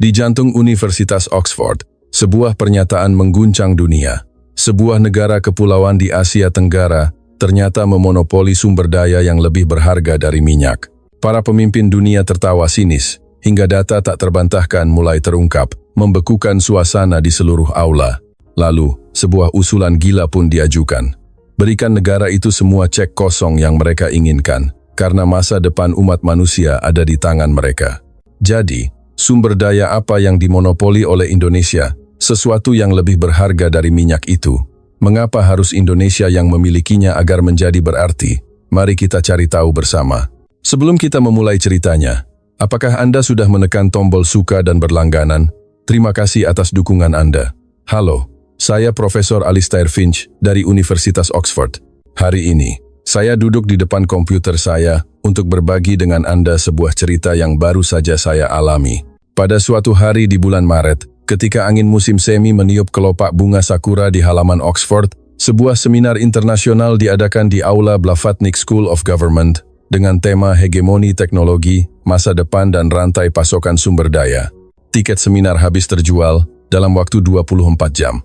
Di jantung Universitas Oxford, sebuah pernyataan mengguncang dunia. Sebuah negara kepulauan di Asia Tenggara ternyata memonopoli sumber daya yang lebih berharga dari minyak. Para pemimpin dunia tertawa sinis, hingga data tak terbantahkan mulai terungkap, membekukan suasana di seluruh aula. Lalu, sebuah usulan gila pun diajukan. Berikan negara itu semua cek kosong yang mereka inginkan, karena masa depan umat manusia ada di tangan mereka. Jadi, sumber daya apa yang dimonopoli oleh Indonesia? Sesuatu yang lebih berharga dari minyak itu. Mengapa harus Indonesia yang memilikinya agar menjadi berarti? Mari kita cari tahu bersama. Sebelum kita memulai ceritanya, apakah Anda sudah menekan tombol suka dan berlangganan? Terima kasih atas dukungan Anda. Halo, saya Profesor Alistair Finch dari Universitas Oxford. Hari ini, saya duduk di depan komputer saya untuk berbagi dengan Anda sebuah cerita yang baru saja saya alami. Pada suatu hari di bulan Maret, ketika angin musim semi meniup kelopak bunga sakura di halaman Oxford, sebuah seminar internasional diadakan di Aula Blavatnik School of Government dengan tema Hegemoni Teknologi, Masa Depan dan Rantai Pasokan Sumber Daya. Tiket seminar habis terjual dalam waktu 24 jam.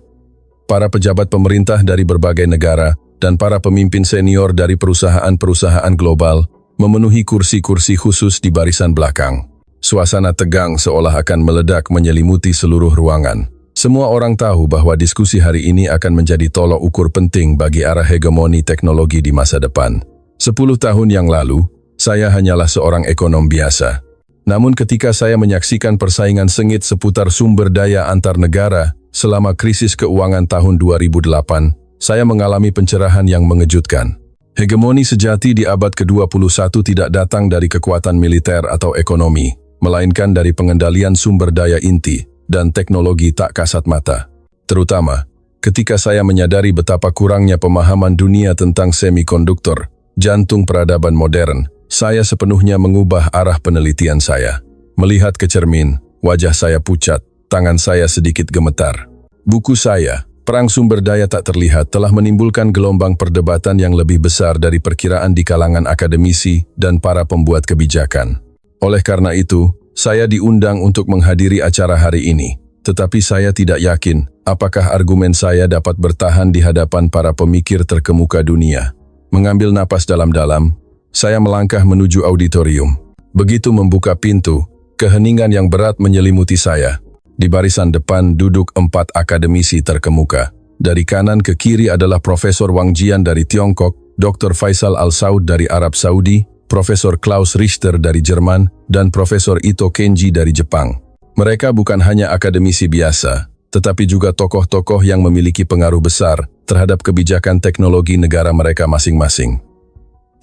Para pejabat pemerintah dari berbagai negara dan para pemimpin senior dari perusahaan-perusahaan global memenuhi kursi-kursi khusus di barisan belakang. Suasana tegang seolah akan meledak menyelimuti seluruh ruangan. Semua orang tahu bahwa diskusi hari ini akan menjadi tolok ukur penting bagi arah hegemoni teknologi di masa depan. 10 tahun yang lalu, saya hanyalah seorang ekonom biasa. Namun ketika saya menyaksikan persaingan sengit seputar sumber daya antar negara selama krisis keuangan tahun 2008, saya mengalami pencerahan yang mengejutkan. Hegemoni sejati di abad ke-21 tidak datang dari kekuatan militer atau ekonomi, melainkan dari pengendalian sumber daya inti dan teknologi tak kasat mata. Terutama, ketika saya menyadari betapa kurangnya pemahaman dunia tentang semikonduktor, jantung peradaban modern, saya sepenuhnya mengubah arah penelitian saya. Melihat ke cermin, wajah saya pucat, tangan saya sedikit gemetar. Buku saya, Perang Sumber Daya Tak Terlihat, telah menimbulkan gelombang perdebatan yang lebih besar dari perkiraan di kalangan akademisi dan para pembuat kebijakan. Oleh karena itu, saya diundang untuk menghadiri acara hari ini. Tetapi saya tidak yakin apakah argumen saya dapat bertahan di hadapan para pemikir terkemuka dunia. Mengambil napas dalam-dalam, saya melangkah menuju auditorium. Begitu membuka pintu, keheningan yang berat menyelimuti saya. Di barisan depan duduk 4 akademisi terkemuka. Dari kanan ke kiri adalah Profesor Wang Jian dari Tiongkok, Dr. Faisal Al-Saud dari Arab Saudi, Profesor Klaus Richter dari Jerman, dan Profesor Ito Kenji dari Jepang. Mereka bukan hanya akademisi biasa, tetapi juga tokoh-tokoh yang memiliki pengaruh besar terhadap kebijakan teknologi negara mereka masing-masing.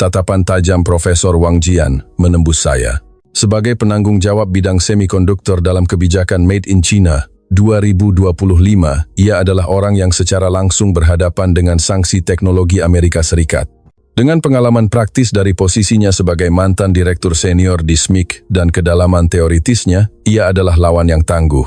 Tatapan tajam Profesor Wang Jian menembus saya. Sebagai penanggung jawab bidang semikonduktor dalam kebijakan Made in China 2025, ia adalah orang yang secara langsung berhadapan dengan sanksi teknologi Amerika Serikat. Dengan pengalaman praktis dari posisinya sebagai mantan direktur senior di SMIC dan kedalaman teoritisnya, ia adalah lawan yang tangguh.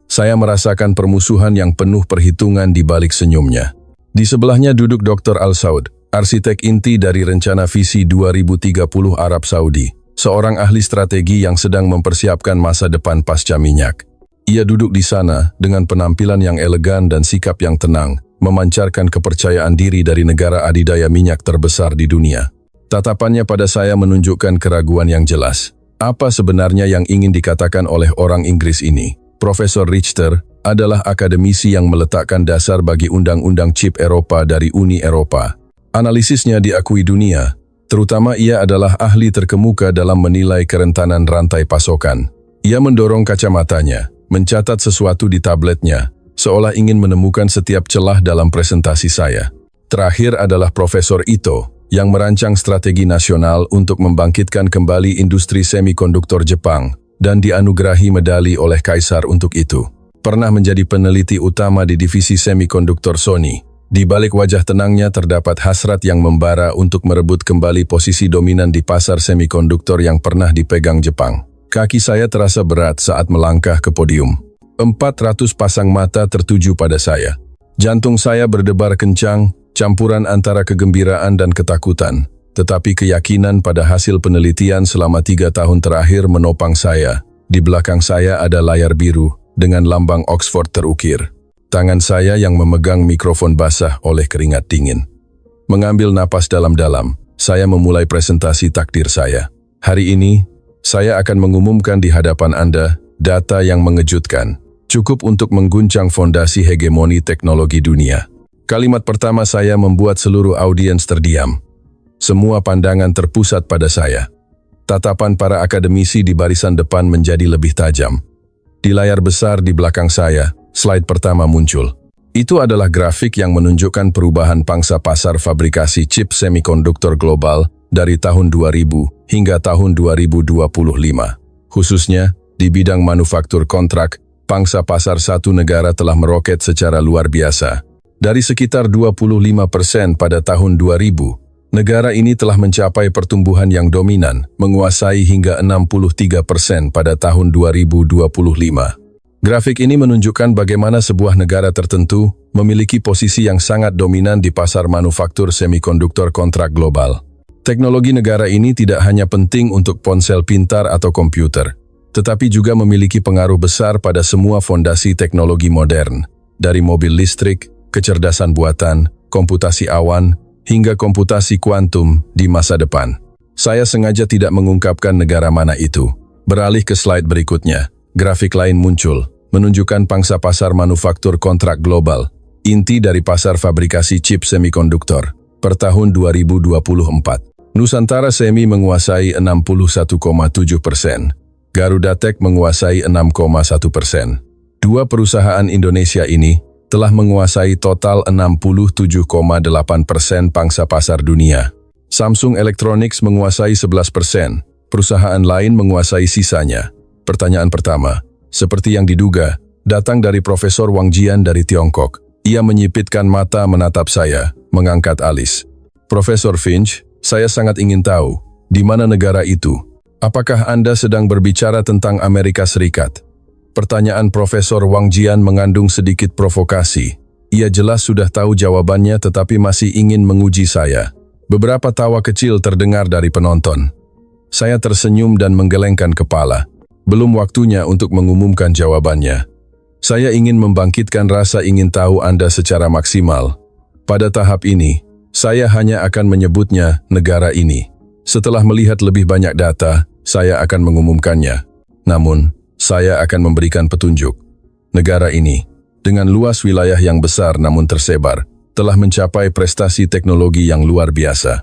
Saya merasakan permusuhan yang penuh perhitungan di balik senyumnya. Di sebelahnya duduk Dr. Al-Saud, arsitek inti dari rencana visi 2030 Arab Saudi, seorang ahli strategi yang sedang mempersiapkan masa depan pasca minyak. Ia duduk di sana dengan penampilan yang elegan dan sikap yang tenang, memancarkan kepercayaan diri dari negara adidaya minyak terbesar di dunia. Tatapannya pada saya menunjukkan keraguan yang jelas. Apa sebenarnya yang ingin dikatakan oleh orang Inggris ini? Profesor Richter adalah akademisi yang meletakkan dasar bagi undang-undang chip Eropa dari Uni Eropa. Analisisnya diakui dunia, terutama ia adalah ahli terkemuka dalam menilai kerentanan rantai pasokan. Ia mendorong kacamatanya, mencatat sesuatu di tabletnya, seolah ingin menemukan setiap celah dalam presentasi saya. Terakhir adalah Profesor Ito, yang merancang strategi nasional untuk membangkitkan kembali industri semikonduktor Jepang, dan dianugerahi medali oleh Kaisar untuk itu. Pernah menjadi peneliti utama di divisi semikonduktor Sony. Di balik wajah tenangnya terdapat hasrat yang membara untuk merebut kembali posisi dominan di pasar semikonduktor yang pernah dipegang Jepang. Kaki saya terasa berat saat melangkah ke podium. 400 pasang mata tertuju pada saya. Jantung saya berdebar kencang, campuran antara kegembiraan dan ketakutan. Tetapi keyakinan pada hasil penelitian selama 3 tahun terakhir menopang saya, Di belakang saya ada layar biru dengan lambang Oxford terukir. Tangan saya yang memegang mikrofon basah oleh keringat dingin. Mengambil napas dalam-dalam, saya memulai presentasi takdir saya. Hari ini, saya akan mengumumkan di hadapan Anda data yang mengejutkan, cukup untuk mengguncang fondasi hegemoni teknologi dunia. Kalimat pertama saya membuat seluruh audiens terdiam. Semua pandangan terpusat pada saya. Tatapan para akademisi di barisan depan menjadi lebih tajam. Di layar besar di belakang saya, slide pertama muncul. Itu adalah grafik yang menunjukkan perubahan pangsa pasar fabrikasi chip semikonduktor global dari tahun 2000 hingga tahun 2025. Khususnya, di bidang manufaktur kontrak, pangsa pasar satu negara telah meroket secara luar biasa. Dari sekitar 25% pada tahun 2000, negara ini telah mencapai pertumbuhan yang dominan, menguasai hingga 63% pada tahun 2025. Grafik ini menunjukkan bagaimana sebuah negara tertentu memiliki posisi yang sangat dominan di pasar manufaktur semikonduktor kontrak global. Teknologi negara ini tidak hanya penting untuk ponsel pintar atau komputer, tetapi juga memiliki pengaruh besar pada semua fondasi teknologi modern, dari mobil listrik, kecerdasan buatan, komputasi awan, hingga komputasi kuantum di masa depan. Saya sengaja tidak mengungkapkan negara mana itu. Beralih ke slide berikutnya, grafik lain muncul, menunjukkan pangsa pasar manufaktur kontrak global, inti dari pasar fabrikasi chip semikonduktor, per tahun 2024. Nusantara Semi menguasai 61,7%, Garuda Tech menguasai 6,1%. Dua perusahaan Indonesia ini telah menguasai total 67,8% pangsa pasar dunia. Samsung Electronics menguasai 11%, perusahaan lain menguasai sisanya. Pertanyaan pertama, seperti yang diduga, datang dari Profesor Wang Jian dari Tiongkok. Ia menyipitkan mata menatap saya, mengangkat alis. Profesor Finch, saya sangat ingin tahu, di mana negara itu? Apakah Anda sedang berbicara tentang Amerika Serikat? Pertanyaan Profesor Wang Jian mengandung sedikit provokasi. Ia jelas sudah tahu jawabannya tetapi masih ingin menguji saya. Beberapa tawa kecil terdengar dari penonton. Saya tersenyum dan menggelengkan kepala. Belum waktunya untuk mengumumkan jawabannya. Saya ingin membangkitkan rasa ingin tahu Anda secara maksimal. Pada tahap ini, saya hanya akan menyebutnya negara ini. Setelah melihat lebih banyak data, saya akan mengumumkannya. Namun, saya akan memberikan petunjuk. Negara ini, dengan luas wilayah yang besar namun tersebar, telah mencapai prestasi teknologi yang luar biasa.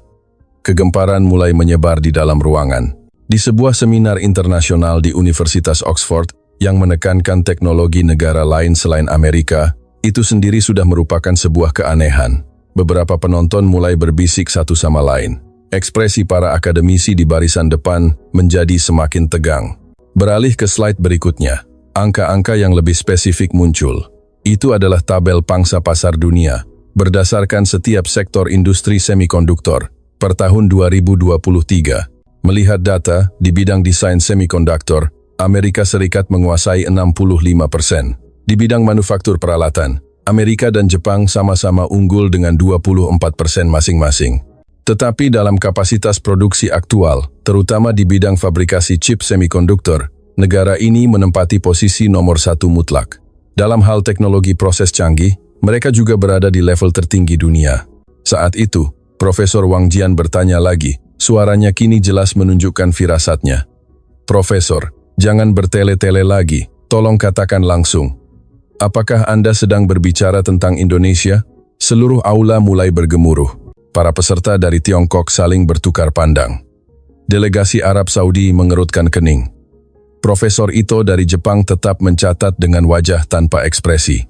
Kegemparan mulai menyebar di dalam ruangan. Di sebuah seminar internasional di Universitas Oxford yang menekankan teknologi negara lain selain Amerika, itu sendiri sudah merupakan sebuah keanehan. Beberapa penonton mulai berbisik satu sama lain. Ekspresi para akademisi di barisan depan menjadi semakin tegang. Beralih ke slide berikutnya, angka-angka yang lebih spesifik muncul. Itu adalah tabel pangsa pasar dunia, berdasarkan setiap sektor industri semikonduktor, per tahun 2023. Melihat data, di bidang desain semikonduktor, Amerika Serikat menguasai 65%. Di bidang manufaktur peralatan, Amerika dan Jepang sama-sama unggul dengan 24% masing-masing. Tetapi dalam kapasitas produksi aktual, terutama di bidang fabrikasi chip semikonduktor, negara ini menempati posisi nomor 1 mutlak. Dalam hal teknologi proses canggih, mereka juga berada di level tertinggi dunia. Saat itu, Profesor Wang Jian bertanya lagi, suaranya kini jelas menunjukkan firasatnya. Profesor, jangan bertele-tele lagi, tolong katakan langsung. Apakah Anda sedang berbicara tentang Indonesia? Seluruh aula mulai bergemuruh. Para peserta dari Tiongkok saling bertukar pandang. Delegasi Arab Saudi mengerutkan kening. Profesor Ito dari Jepang tetap mencatat dengan wajah tanpa ekspresi.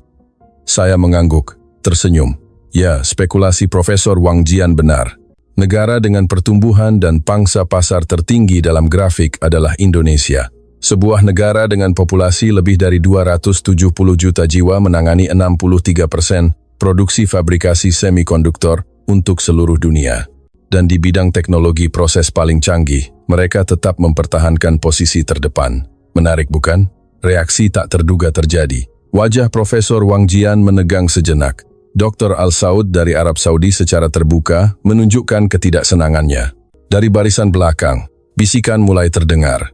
Saya mengangguk, tersenyum. Ya, spekulasi Profesor Wang Jian benar. Negara dengan pertumbuhan dan pangsa pasar tertinggi dalam grafik adalah Indonesia. Sebuah negara dengan populasi lebih dari 270 juta jiwa menangani 63% produksi fabrikasi semikonduktor untuk seluruh dunia. Dan di bidang teknologi proses paling canggih, mereka tetap mempertahankan posisi terdepan. Menarik bukan? Reaksi tak terduga terjadi. Wajah Profesor Wang Jian menegang sejenak. Dr. Al-Saud dari Arab Saudi secara terbuka menunjukkan ketidaksenangannya. Dari barisan belakang, bisikan mulai terdengar.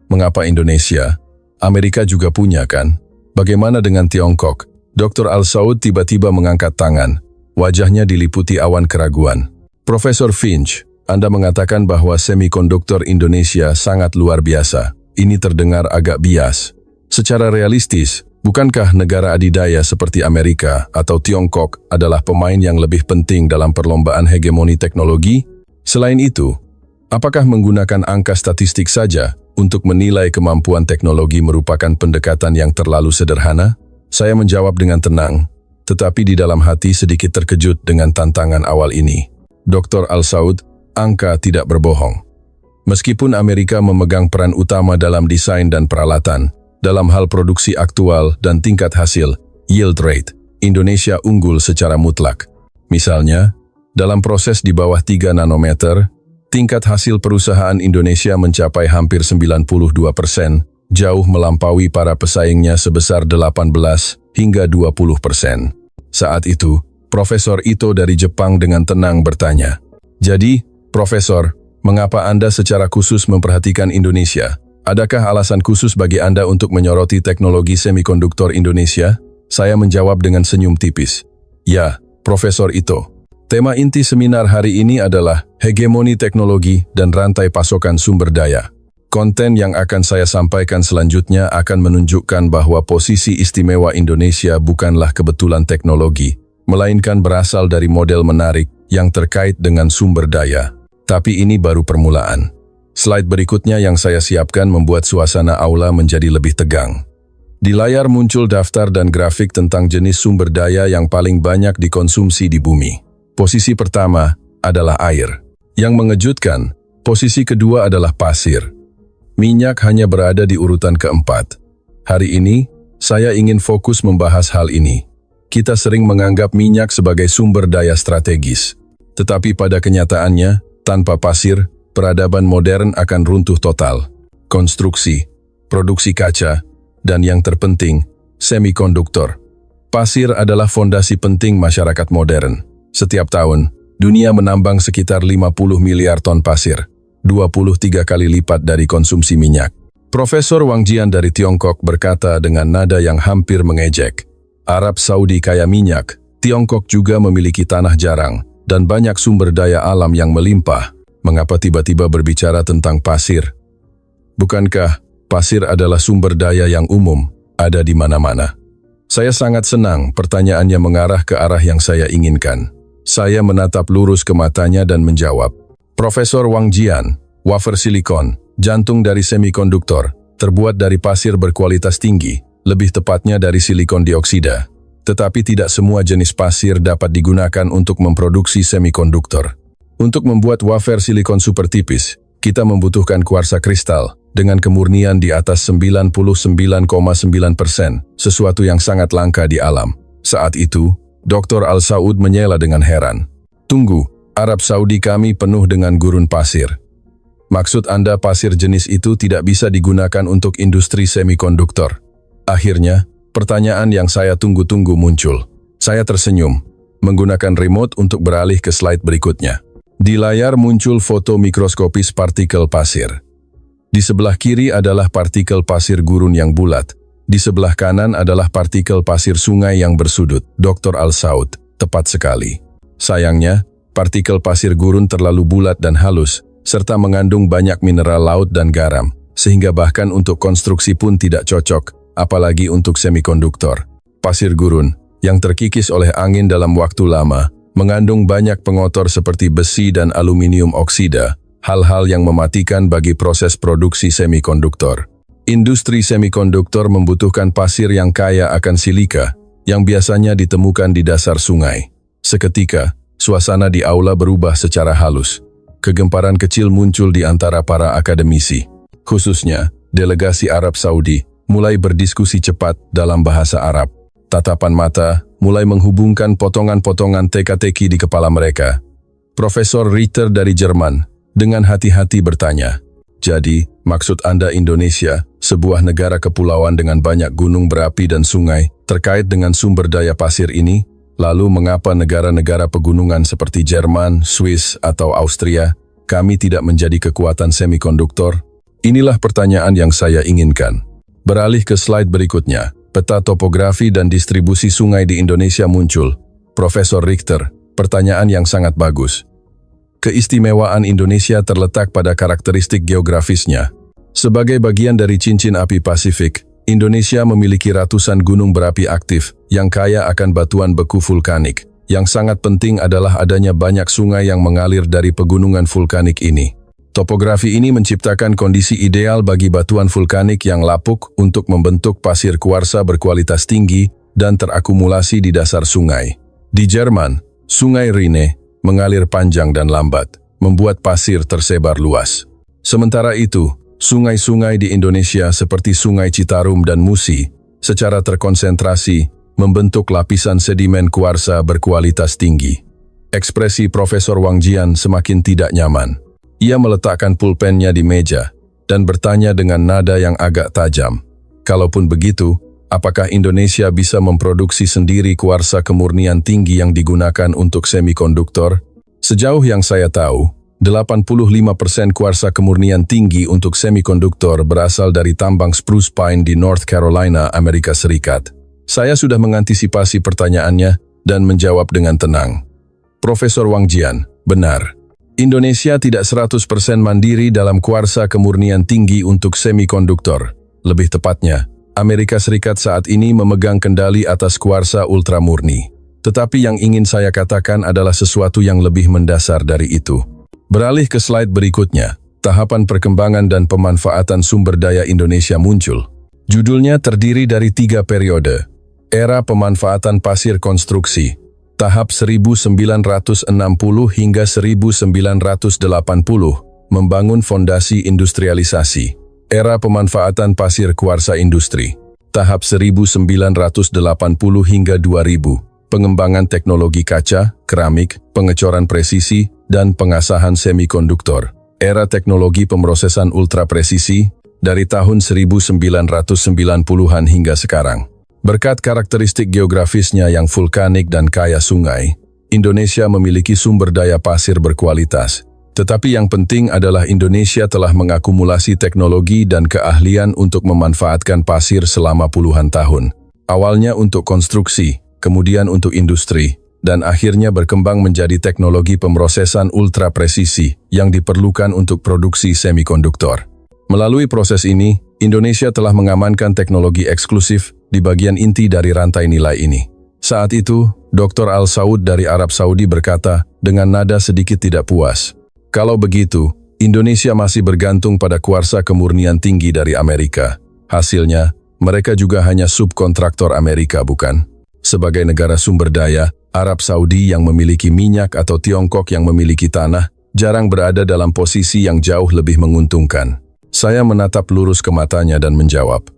Mengapa Indonesia? Amerika juga punya kan? Bagaimana dengan Tiongkok? Dr. Al-Saud tiba-tiba mengangkat tangan. Wajahnya diliputi awan keraguan. Profesor Finch, Anda mengatakan bahwa semikonduktor Indonesia sangat luar biasa. Ini terdengar agak bias. Secara realistis, bukankah negara adidaya seperti Amerika atau Tiongkok adalah pemain yang lebih penting dalam perlombaan hegemoni teknologi? Selain itu, apakah menggunakan angka statistik saja untuk menilai kemampuan teknologi merupakan pendekatan yang terlalu sederhana? Saya menjawab dengan tenang, tetapi di dalam hati sedikit terkejut dengan tantangan awal ini. Dr. Al-Saud, angka tidak berbohong. Meskipun Amerika memegang peran utama dalam desain dan peralatan, dalam hal produksi aktual dan tingkat hasil, yield rate, Indonesia unggul secara mutlak. Misalnya, dalam proses di bawah 3 nanometer, tingkat hasil perusahaan Indonesia mencapai hampir 92%, jauh melampaui para pesaingnya sebesar 18 hingga 20%. Saat itu, Profesor Ito dari Jepang dengan tenang bertanya, "Jadi, Profesor, mengapa Anda secara khusus memperhatikan Indonesia? Adakah alasan khusus bagi Anda untuk menyoroti teknologi semikonduktor Indonesia?" Saya menjawab dengan senyum tipis. "Ya, Profesor Ito. Tema inti seminar hari ini adalah hegemoni teknologi dan rantai pasokan sumber daya. Konten yang akan saya sampaikan selanjutnya akan menunjukkan bahwa posisi istimewa Indonesia bukanlah kebetulan teknologi, melainkan berasal dari model menarik yang terkait dengan sumber daya. Tapi ini baru permulaan." Slide berikutnya yang saya siapkan membuat suasana aula menjadi lebih tegang. Di layar muncul daftar dan grafik tentang jenis sumber daya yang paling banyak dikonsumsi di bumi. Posisi pertama adalah air. Yang mengejutkan, posisi kedua adalah pasir. Minyak hanya berada di urutan keempat. Hari ini, saya ingin fokus membahas hal ini. Kita sering menganggap minyak sebagai sumber daya strategis. Tetapi pada kenyataannya, tanpa pasir, peradaban modern akan runtuh total. Konstruksi, produksi kaca, dan yang terpenting, semikonduktor. Pasir adalah fondasi penting masyarakat modern. Setiap tahun, dunia menambang sekitar 50 miliar ton pasir, 23 kali lipat dari konsumsi minyak. Profesor Wang Jian dari Tiongkok berkata dengan nada yang hampir mengejek, "Arab Saudi kaya minyak, Tiongkok juga memiliki tanah jarang, dan banyak sumber daya alam yang melimpah. Mengapa tiba-tiba berbicara tentang pasir? Bukankah pasir adalah sumber daya yang umum, ada di mana-mana?" Saya sangat senang pertanyaannya mengarah ke arah yang saya inginkan. Saya menatap lurus ke matanya dan menjawab, "Profesor Wang Jian, wafer silikon, jantung dari semikonduktor, terbuat dari pasir berkualitas tinggi, lebih tepatnya dari silikon dioksida. Tetapi tidak semua jenis pasir dapat digunakan untuk memproduksi semikonduktor. Untuk membuat wafer silikon super tipis, kita membutuhkan kuarsa kristal dengan kemurnian di atas 99,9%, sesuatu yang sangat langka di alam." Saat itu, Dr. Al-Saud menyela dengan heran. "Tunggu, Arab Saudi kami penuh dengan gurun pasir. Maksud Anda pasir jenis itu tidak bisa digunakan untuk industri semikonduktor?" Akhirnya, pertanyaan yang saya tunggu-tunggu muncul. Saya tersenyum, menggunakan remote untuk beralih ke slide berikutnya. Di layar muncul foto mikroskopis partikel pasir. Di sebelah kiri adalah partikel pasir gurun yang bulat. Di sebelah kanan adalah partikel pasir sungai yang bersudut. Dr. Al-Saud, tepat sekali. Sayangnya, partikel pasir gurun terlalu bulat dan halus, serta mengandung banyak mineral laut dan garam, sehingga bahkan untuk konstruksi pun tidak cocok, apalagi untuk semikonduktor. Pasir gurun, yang terkikis oleh angin dalam waktu lama, mengandung banyak pengotor seperti besi dan aluminium oksida, hal-hal yang mematikan bagi proses produksi semikonduktor. Industri semikonduktor membutuhkan pasir yang kaya akan silika, yang biasanya ditemukan di dasar sungai. Seketika, suasana di aula berubah secara halus. Kegemparan kecil muncul di antara para akademisi. Khususnya, delegasi Arab Saudi mulai berdiskusi cepat dalam bahasa Arab. Tatapan mata mulai menghubungkan potongan-potongan teka-teki di kepala mereka. Profesor Ritter dari Jerman dengan hati-hati bertanya, "Jadi, maksud Anda Indonesia, sebuah negara kepulauan dengan banyak gunung berapi dan sungai, terkait dengan sumber daya pasir ini? Lalu mengapa negara-negara pegunungan seperti Jerman, Swiss, atau Austria, kami tidak menjadi kekuatan semikonduktor?" Inilah pertanyaan yang saya inginkan. Beralih ke slide berikutnya, peta topografi dan distribusi sungai di Indonesia muncul. Profesor Richter, pertanyaan yang sangat bagus. Keistimewaan Indonesia terletak pada karakteristik geografisnya. Sebagai bagian dari cincin api Pasifik, Indonesia memiliki ratusan gunung berapi aktif yang kaya akan batuan beku vulkanik. Yang sangat penting adalah adanya banyak sungai yang mengalir dari pegunungan vulkanik ini. Topografi ini menciptakan kondisi ideal bagi batuan vulkanik yang lapuk untuk membentuk pasir kuarsa berkualitas tinggi dan terakumulasi di dasar sungai. Di Jerman, Sungai Rhine mengalir panjang dan lambat, membuat pasir tersebar luas. Sementara itu, sungai-sungai di Indonesia seperti Sungai Citarum dan Musi secara terkonsentrasi membentuk lapisan sedimen kuarsa berkualitas tinggi. Ekspresi Profesor Wang Jian semakin tidak nyaman. Ia meletakkan pulpennya di meja dan bertanya dengan nada yang agak tajam. Kalaupun begitu, apakah Indonesia bisa memproduksi sendiri kuarsa kemurnian tinggi yang digunakan untuk semikonduktor? Sejauh yang saya tahu, 85% kuarsa kemurnian tinggi untuk semikonduktor berasal dari tambang spruce pine di North Carolina, Amerika Serikat. Saya sudah mengantisipasi pertanyaannya dan menjawab dengan tenang. Profesor Wang Jian, benar. Indonesia tidak 100% mandiri dalam kuarsa kemurnian tinggi untuk semikonduktor. Lebih tepatnya, Amerika Serikat saat ini memegang kendali atas kuarsa ultramurni. Tetapi yang ingin saya katakan adalah sesuatu yang lebih mendasar dari itu. Beralih ke slide berikutnya, tahapan perkembangan dan pemanfaatan sumber daya Indonesia muncul. Judulnya terdiri dari 3 periode. Era pemanfaatan pasir konstruksi, tahap 1960 hingga 1980, membangun fondasi industrialisasi. Era pemanfaatan pasir kuarsa industri, tahap 1980 hingga 2000, pengembangan teknologi kaca, keramik, pengecoran presisi, dan pengasahan semikonduktor. Era teknologi pemrosesan ultrapresisi, dari tahun 1990-an hingga sekarang. Berkat karakteristik geografisnya yang vulkanik dan kaya sungai, Indonesia memiliki sumber daya pasir berkualitas. Tetapi yang penting adalah Indonesia telah mengakumulasi teknologi dan keahlian untuk memanfaatkan pasir selama puluhan tahun. Awalnya untuk konstruksi, kemudian untuk industri, dan akhirnya berkembang menjadi teknologi pemrosesan ultra presisi yang diperlukan untuk produksi semikonduktor. Melalui proses ini, Indonesia telah mengamankan teknologi eksklusif di bagian inti dari rantai nilai ini. Saat itu, Dr. Al Saud dari Arab Saudi berkata dengan nada sedikit tidak puas, "Kalau begitu, Indonesia masih bergantung pada kuarsa kemurnian tinggi dari Amerika. Hasilnya, mereka juga hanya subkontraktor Amerika, bukan?" Sebagai negara sumber daya, Arab Saudi yang memiliki minyak atau Tiongkok yang memiliki tanah, jarang berada dalam posisi yang jauh lebih menguntungkan. Saya menatap lurus ke matanya dan menjawab,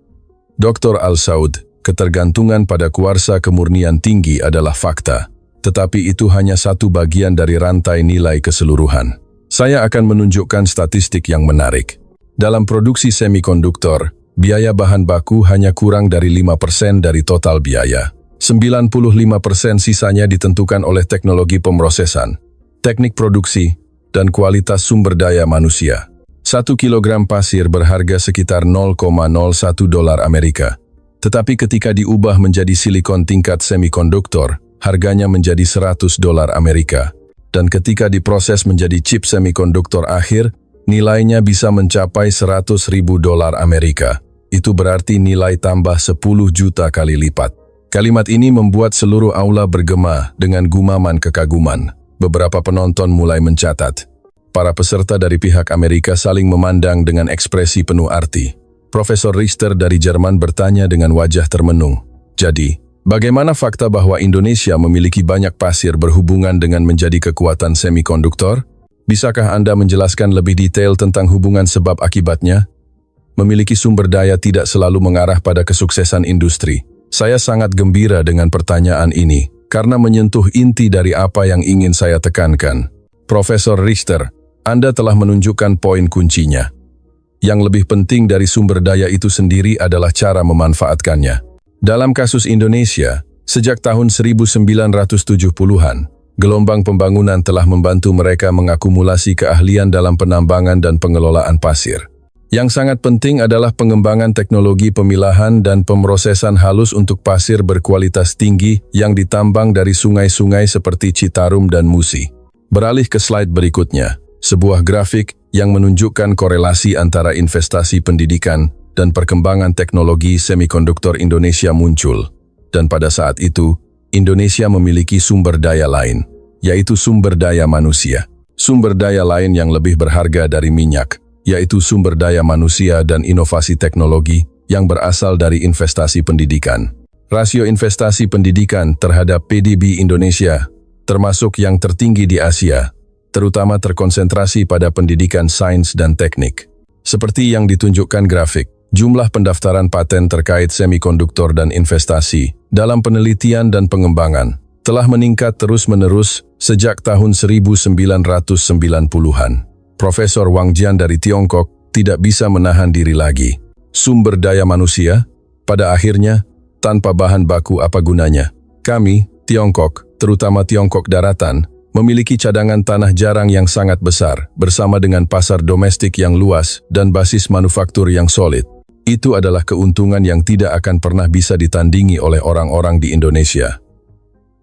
"Dr. Al Saud, ketergantungan pada kuarsa kemurnian tinggi adalah fakta, tetapi itu hanya satu bagian dari rantai nilai keseluruhan. Saya akan menunjukkan statistik yang menarik. Dalam produksi semikonduktor, biaya bahan baku hanya kurang dari 5% dari total biaya. 95% sisanya ditentukan oleh teknologi pemrosesan, teknik produksi, dan kualitas sumber daya manusia. 1 kilogram pasir berharga sekitar $0,01 Amerika. Tetapi ketika diubah menjadi silikon tingkat semikonduktor, harganya menjadi $100 Amerika. Dan ketika diproses menjadi chip semikonduktor akhir, nilainya bisa mencapai $100.000 Amerika. Itu berarti nilai tambah 10 juta kali lipat. Kalimat ini membuat seluruh aula bergema dengan gumaman kekaguman. Beberapa penonton mulai mencatat. Para peserta dari pihak Amerika saling memandang dengan ekspresi penuh arti. Profesor Richter dari Jerman bertanya dengan wajah termenung. "Jadi, bagaimana fakta bahwa Indonesia memiliki banyak pasir berhubungan dengan menjadi kekuatan semikonduktor? Bisakah Anda menjelaskan lebih detail tentang hubungan sebab akibatnya?" Memiliki sumber daya tidak selalu mengarah pada kesuksesan industri. Saya sangat gembira dengan pertanyaan ini, karena menyentuh inti dari apa yang ingin saya tekankan. Profesor Richter, Anda telah menunjukkan poin kuncinya. Yang lebih penting dari sumber daya itu sendiri adalah cara memanfaatkannya. Dalam kasus Indonesia, sejak tahun 1970-an, gelombang pembangunan telah membantu mereka mengakumulasi keahlian dalam penambangan dan pengelolaan pasir. Yang sangat penting adalah pengembangan teknologi pemilahan dan pemrosesan halus untuk pasir berkualitas tinggi yang ditambang dari sungai-sungai seperti Citarum dan Musi. Beralih ke slide berikutnya, sebuah grafik yang menunjukkan korelasi antara investasi pendidikan dan perkembangan teknologi semikonduktor Indonesia muncul. Dan pada saat itu, Indonesia memiliki sumber daya lain, yaitu sumber daya manusia. Sumber daya lain yang lebih berharga dari minyak, yaitu sumber daya manusia dan inovasi teknologi yang berasal dari investasi pendidikan. Rasio investasi pendidikan terhadap PDB Indonesia termasuk yang tertinggi di Asia, terutama terkonsentrasi pada pendidikan sains dan teknik. Seperti yang ditunjukkan grafik, jumlah pendaftaran paten terkait semikonduktor dan investasi dalam penelitian dan pengembangan telah meningkat terus-menerus sejak tahun 1990-an. Profesor Wang Jian dari Tiongkok tidak bisa menahan diri lagi. Sumber daya manusia, pada akhirnya, tanpa bahan baku apa gunanya? Kami, Tiongkok, terutama Tiongkok daratan, memiliki cadangan tanah jarang yang sangat besar, bersama dengan pasar domestik yang luas dan basis manufaktur yang solid. Itu adalah keuntungan yang tidak akan pernah bisa ditandingi oleh orang-orang di Indonesia.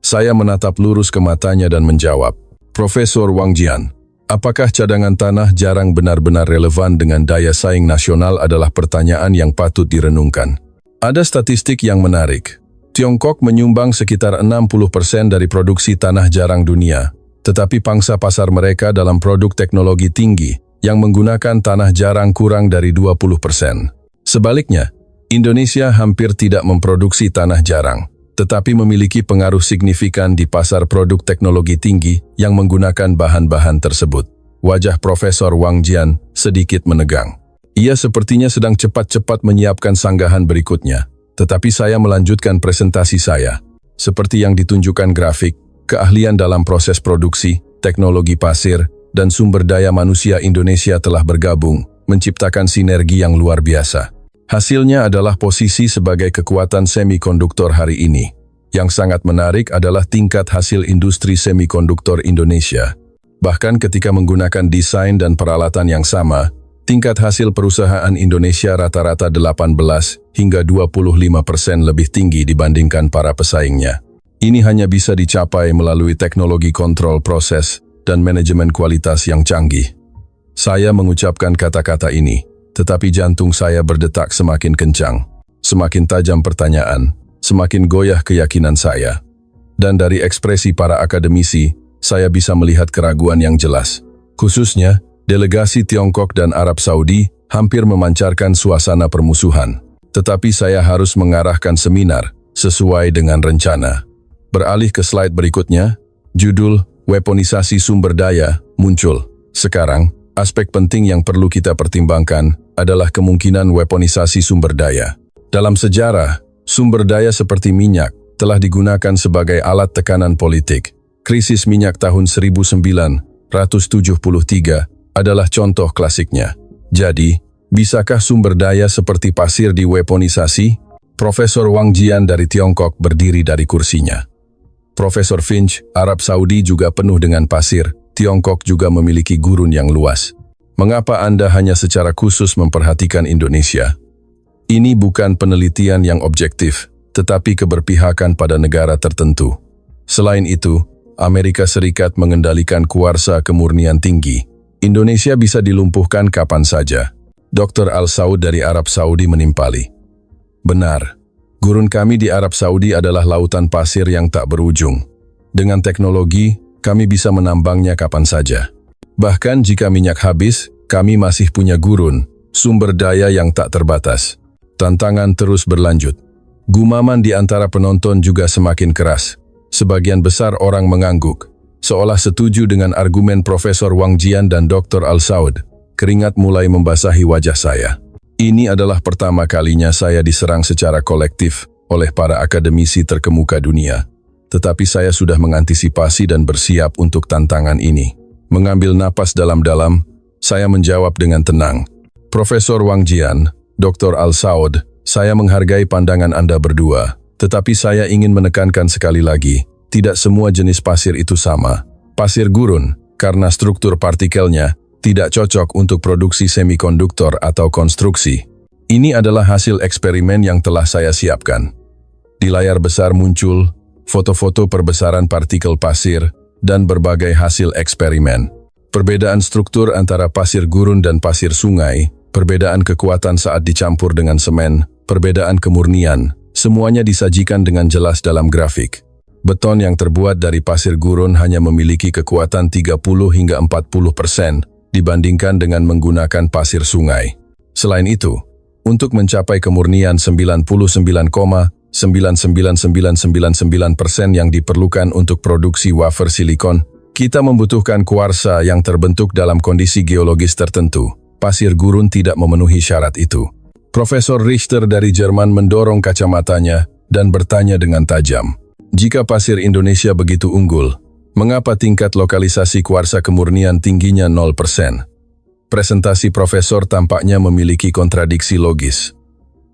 Saya menatap lurus ke matanya dan menjawab, Profesor Wang Jian, apakah cadangan tanah jarang benar-benar relevan dengan daya saing nasional adalah pertanyaan yang patut direnungkan. Ada statistik yang menarik. Tiongkok menyumbang sekitar 60% dari produksi tanah jarang dunia, tetapi pangsa pasar mereka dalam produk teknologi tinggi yang menggunakan tanah jarang kurang dari 20%. Sebaliknya, Indonesia hampir tidak memproduksi tanah jarang, tetapi memiliki pengaruh signifikan di pasar produk teknologi tinggi yang menggunakan bahan-bahan tersebut. Wajah Profesor Wang Jian sedikit menegang. Ia sepertinya sedang cepat-cepat menyiapkan sanggahan berikutnya, tetapi saya melanjutkan presentasi saya. Seperti yang ditunjukkan grafik, keahlian dalam proses produksi, teknologi pasir, dan sumber daya manusia Indonesia telah bergabung, menciptakan sinergi yang luar biasa. Hasilnya adalah posisi sebagai kekuatan semikonduktor hari ini. Yang sangat menarik adalah tingkat hasil industri semikonduktor Indonesia. Bahkan ketika menggunakan desain dan peralatan yang sama, tingkat hasil perusahaan Indonesia rata-rata 18 hingga 25% lebih tinggi dibandingkan para pesaingnya. Ini hanya bisa dicapai melalui teknologi kontrol proses dan manajemen kualitas yang canggih. Saya mengucapkan kata-kata ini, tetapi jantung saya berdetak semakin kencang. Semakin tajam pertanyaan, semakin goyah keyakinan saya. Dan dari ekspresi para akademisi, saya bisa melihat keraguan yang jelas. Khususnya, delegasi Tiongkok dan Arab Saudi hampir memancarkan suasana permusuhan. Tetapi saya harus mengarahkan seminar sesuai dengan rencana. Beralih ke slide berikutnya, judul Weaponisasi Sumber Daya muncul. Sekarang, aspek penting yang perlu kita pertimbangkan adalah kemungkinan weaponisasi sumber daya. Dalam sejarah, sumber daya seperti minyak telah digunakan sebagai alat tekanan politik. Krisis minyak tahun 1973 adalah contoh klasiknya. Jadi, bisakah sumber daya seperti pasir diweaponisasi? Profesor Wang Jian dari Tiongkok berdiri dari kursinya. Profesor Finch, Arab Saudi juga penuh dengan pasir. Tiongkok juga memiliki gurun yang luas. Mengapa Anda hanya secara khusus memperhatikan Indonesia? Ini bukan penelitian yang objektif, tetapi keberpihakan pada negara tertentu. Selain itu, Amerika Serikat mengendalikan kuarsa kemurnian tinggi. Indonesia bisa dilumpuhkan kapan saja. Dr. Al-Saud dari Arab Saudi menimpali. Benar, gurun kami di Arab Saudi adalah lautan pasir yang tak berujung. Dengan teknologi, kami bisa menambangnya kapan saja. Bahkan jika minyak habis, kami masih punya gurun, sumber daya yang tak terbatas. Tantangan terus berlanjut. Gumaman di antara penonton juga semakin keras. Sebagian besar orang mengangguk, seolah setuju dengan argumen Profesor Wang Jian dan Dr. Al-Saud. Keringat mulai membasahi wajah saya. Ini adalah pertama kalinya saya diserang secara kolektif oleh para akademisi terkemuka dunia. Tetapi saya sudah mengantisipasi dan bersiap untuk tantangan ini. Mengambil napas dalam-dalam, saya menjawab dengan tenang. Profesor Wang Jian, Dr. Al-Saud, saya menghargai pandangan Anda berdua. Tetapi saya ingin menekankan sekali lagi, tidak semua jenis pasir itu sama. Pasir gurun, karena struktur partikelnya, tidak cocok untuk produksi semikonduktor atau konstruksi. Ini adalah hasil eksperimen yang telah saya siapkan. Di layar besar muncul foto-foto perbesaran partikel pasir dan berbagai hasil eksperimen. Perbedaan struktur antara pasir gurun dan pasir sungai, perbedaan kekuatan saat dicampur dengan semen, perbedaan kemurnian, semuanya disajikan dengan jelas dalam grafik. Beton yang terbuat dari pasir gurun hanya memiliki kekuatan 30 hingga 40% dibandingkan dengan menggunakan pasir sungai. Selain itu, untuk mencapai kemurnian 99,99999% yang diperlukan untuk produksi wafer silikon, kita membutuhkan kuarsa yang terbentuk dalam kondisi geologis tertentu. Pasir gurun tidak memenuhi syarat itu. Profesor Richter dari Jerman mendorong kacamatanya dan bertanya dengan tajam. Jika pasir Indonesia begitu unggul, mengapa tingkat lokalisasi kuarsa kemurnian tingginya 0%? Presentasi profesor tampaknya memiliki kontradiksi logis.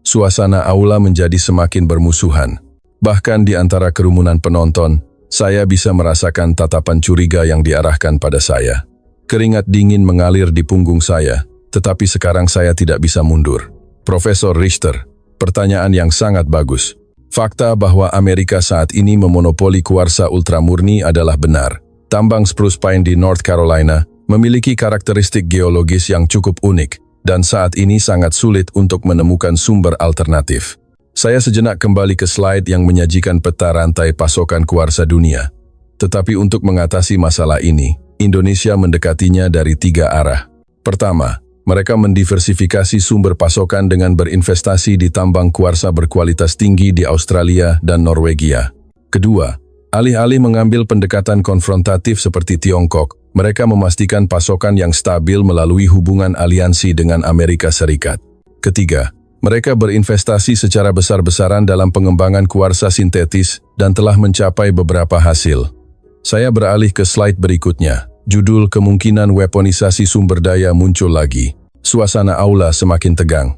Suasana aula menjadi semakin bermusuhan. Bahkan di antara kerumunan penonton, saya bisa merasakan tatapan curiga yang diarahkan pada saya. Keringat dingin mengalir di punggung saya, tetapi sekarang saya tidak bisa mundur. Profesor Richter, pertanyaan yang sangat bagus. Fakta bahwa Amerika saat ini memonopoli kuarsa ultramurni adalah benar. Tambang spruce pine di North Carolina memiliki karakteristik geologis yang cukup unik, dan saat ini sangat sulit untuk menemukan sumber alternatif. Saya sejenak kembali ke slide yang menyajikan peta rantai pasokan kuarsa dunia. Tetapi untuk mengatasi masalah ini, Indonesia mendekatinya dari 3 arah. Pertama, mereka mendiversifikasi sumber pasokan dengan berinvestasi di tambang kuarsa berkualitas tinggi di Australia dan Norwegia. Kedua, alih-alih mengambil pendekatan konfrontatif seperti Tiongkok, mereka memastikan pasokan yang stabil melalui hubungan aliansi dengan Amerika Serikat. Ketiga, mereka berinvestasi secara besar-besaran dalam pengembangan kuarsa sintetis dan telah mencapai beberapa hasil. Saya beralih ke slide berikutnya. Judul kemungkinan weaponisasi sumber daya muncul lagi. Suasana aula semakin tegang.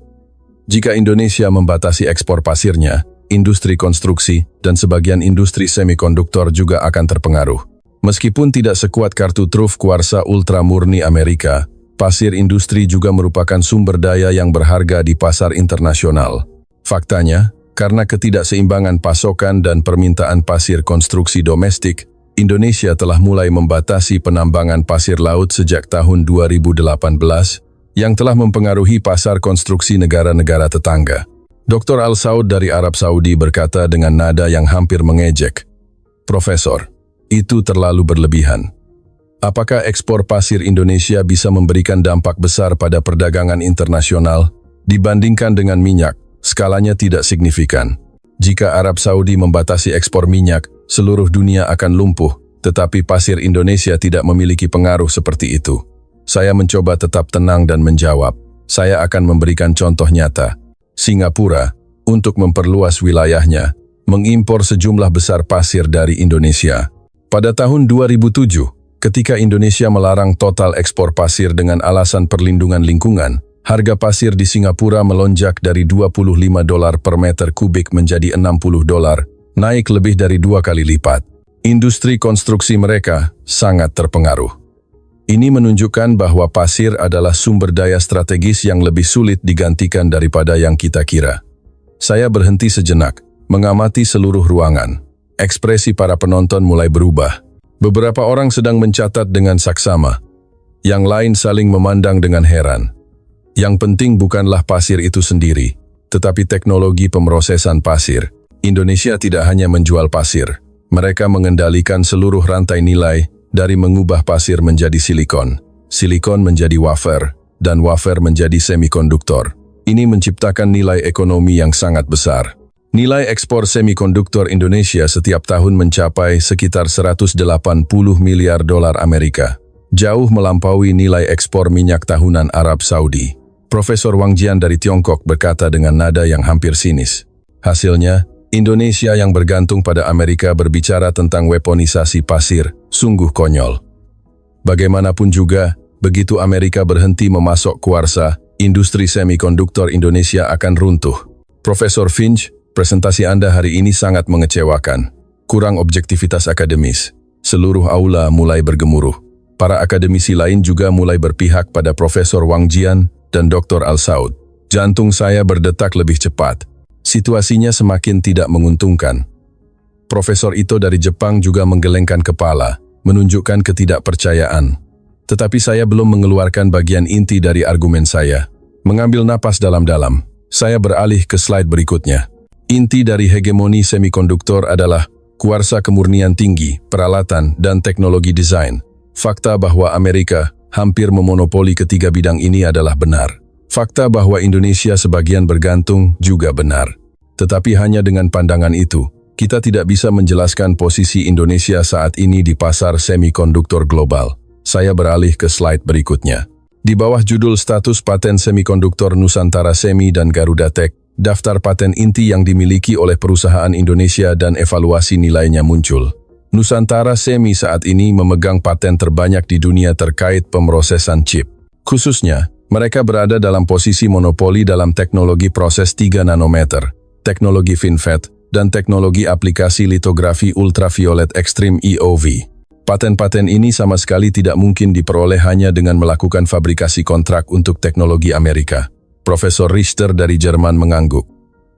Jika Indonesia membatasi ekspor pasirnya, industri konstruksi dan sebagian industri semikonduktor juga akan terpengaruh. Meskipun tidak sekuat kartu truf kuarsa ultramurni Amerika, pasir industri juga merupakan sumber daya yang berharga di pasar internasional. Faktanya, karena ketidakseimbangan pasokan dan permintaan pasir konstruksi domestik, Indonesia telah mulai membatasi penambangan pasir laut sejak tahun 2018 yang telah mempengaruhi pasar konstruksi negara-negara tetangga. Dr. Al-Saud dari Arab Saudi berkata dengan nada yang hampir mengejek, "Profesor, itu terlalu berlebihan. Apakah ekspor pasir Indonesia bisa memberikan dampak besar pada perdagangan internasional? Dibandingkan dengan minyak, skalanya tidak signifikan. Jika Arab Saudi membatasi ekspor minyak, seluruh dunia akan lumpuh, tetapi pasir Indonesia tidak memiliki pengaruh seperti itu." Saya mencoba tetap tenang dan menjawab, saya akan memberikan contoh nyata. Singapura, untuk memperluas wilayahnya, mengimpor sejumlah besar pasir dari Indonesia. Pada tahun 2007, ketika Indonesia melarang total ekspor pasir dengan alasan perlindungan lingkungan, harga pasir di Singapura melonjak dari $25 per meter kubik menjadi $60, naik lebih dari 2 kali lipat. Industri konstruksi mereka sangat terpengaruh. Ini menunjukkan bahwa pasir adalah sumber daya strategis yang lebih sulit digantikan daripada yang kita kira. Saya berhenti sejenak, mengamati seluruh ruangan. Ekspresi para penonton mulai berubah. Beberapa orang sedang mencatat dengan saksama. Yang lain saling memandang dengan heran. Yang penting bukanlah pasir itu sendiri, tetapi teknologi pemrosesan pasir. Indonesia tidak hanya menjual pasir. Mereka mengendalikan seluruh rantai nilai, dari mengubah pasir menjadi silikon, silikon menjadi wafer, dan wafer menjadi semikonduktor. Ini menciptakan nilai ekonomi yang sangat besar. Nilai ekspor semikonduktor Indonesia setiap tahun mencapai sekitar $180 miliar Amerika, jauh melampaui nilai ekspor minyak tahunan Arab Saudi. Profesor Wang Jian dari Tiongkok berkata dengan nada yang hampir sinis. Hasilnya, Indonesia yang bergantung pada Amerika berbicara tentang weaponisasi pasir, sungguh konyol. Bagaimanapun juga, begitu Amerika berhenti memasok kuarsa, industri semikonduktor Indonesia akan runtuh. Profesor Finch, presentasi Anda hari ini sangat mengecewakan. Kurang objektivitas akademis. Seluruh aula mulai bergemuruh. Para akademisi lain juga mulai berpihak pada Profesor Wang Jian dan Dr. Al-Saud. Jantung saya berdetak lebih cepat. Situasinya semakin tidak menguntungkan. Profesor Ito dari Jepang juga menggelengkan kepala, menunjukkan ketidakpercayaan. Tetapi saya belum mengeluarkan bagian inti dari argumen saya. Mengambil napas dalam-dalam, saya beralih ke slide berikutnya. Inti dari hegemoni semikonduktor adalah kuarsa kemurnian tinggi, peralatan, dan teknologi desain. Fakta bahwa Amerika hampir memonopoli ketiga bidang ini adalah benar. Fakta bahwa Indonesia sebagian bergantung juga benar. Tetapi hanya dengan pandangan itu, kita tidak bisa menjelaskan posisi Indonesia saat ini di pasar semikonduktor global. Saya beralih ke slide berikutnya. Di bawah judul status paten semikonduktor Nusantara Semi dan Garuda Tech, daftar paten inti yang dimiliki oleh perusahaan Indonesia dan evaluasi nilainya muncul. Nusantara Semi saat ini memegang paten terbanyak di dunia terkait pemrosesan chip. Khususnya, mereka berada dalam posisi monopoli dalam teknologi proses 3 nanometer, teknologi FinFET, dan teknologi aplikasi litografi ultraviolet ekstrim EUV. Paten-paten ini sama sekali tidak mungkin diperoleh hanya dengan melakukan fabrikasi kontrak untuk teknologi Amerika. Profesor Richter dari Jerman mengangguk.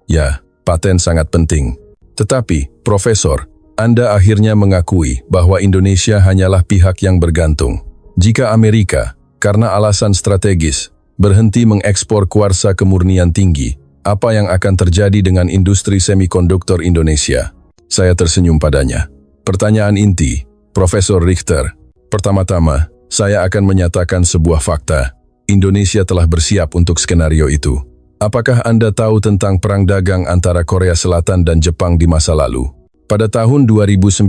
Ya, paten sangat penting. Tetapi, Profesor, Anda akhirnya mengakui bahwa Indonesia hanyalah pihak yang bergantung. Jika Amerika, karena alasan strategis, berhenti mengekspor kuarsa kemurnian tinggi, apa yang akan terjadi dengan industri semikonduktor Indonesia? Saya tersenyum padanya. Pertanyaan inti, Profesor Richter. Pertama-tama, saya akan menyatakan sebuah fakta. Indonesia telah bersiap untuk skenario itu. Apakah Anda tahu tentang perang dagang antara Korea Selatan dan Jepang di masa lalu? Pada tahun 2019,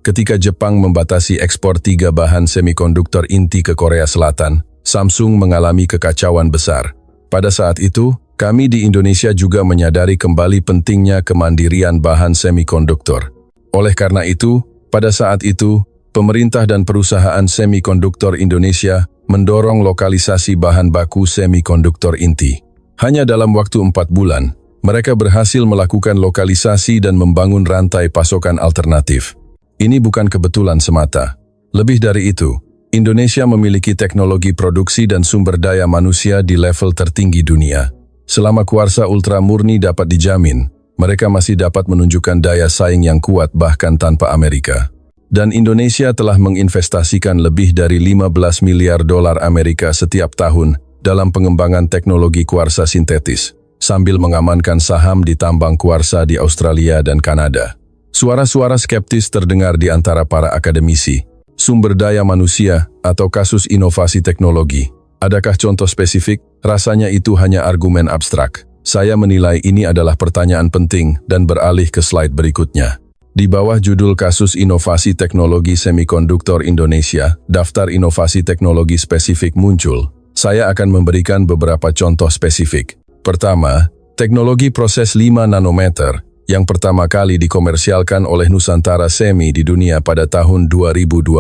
ketika Jepang membatasi ekspor 3 bahan semikonduktor inti ke Korea Selatan, Samsung mengalami kekacauan besar. Pada saat itu, kami di Indonesia juga menyadari kembali pentingnya kemandirian bahan semikonduktor. Oleh karena itu, pada saat itu, pemerintah dan perusahaan semikonduktor Indonesia mendorong lokalisasi bahan baku semikonduktor inti. Hanya dalam waktu 4 bulan, mereka berhasil melakukan lokalisasi dan membangun rantai pasokan alternatif. Ini bukan kebetulan semata. Lebih dari itu, Indonesia memiliki teknologi produksi dan sumber daya manusia di level tertinggi dunia. Selama kuarsa ultra murni dapat dijamin, mereka masih dapat menunjukkan daya saing yang kuat bahkan tanpa Amerika. Dan Indonesia telah menginvestasikan lebih dari 15 miliar dolar Amerika setiap tahun dalam pengembangan teknologi kuarsa sintetis, sambil mengamankan saham di tambang kuarsa di Australia dan Kanada. Suara-suara skeptis terdengar di antara para akademisi. Sumber daya manusia atau kasus inovasi teknologi. Adakah contoh spesifik? Rasanya itu hanya argumen abstrak. Saya menilai ini adalah pertanyaan penting dan beralih ke slide berikutnya. Di bawah judul kasus inovasi teknologi semikonduktor Indonesia, daftar inovasi teknologi spesifik muncul. Saya akan memberikan beberapa contoh spesifik. Pertama, teknologi proses 5 nanometer yang pertama kali dikomersialkan oleh Nusantara Semi di dunia pada tahun 2020.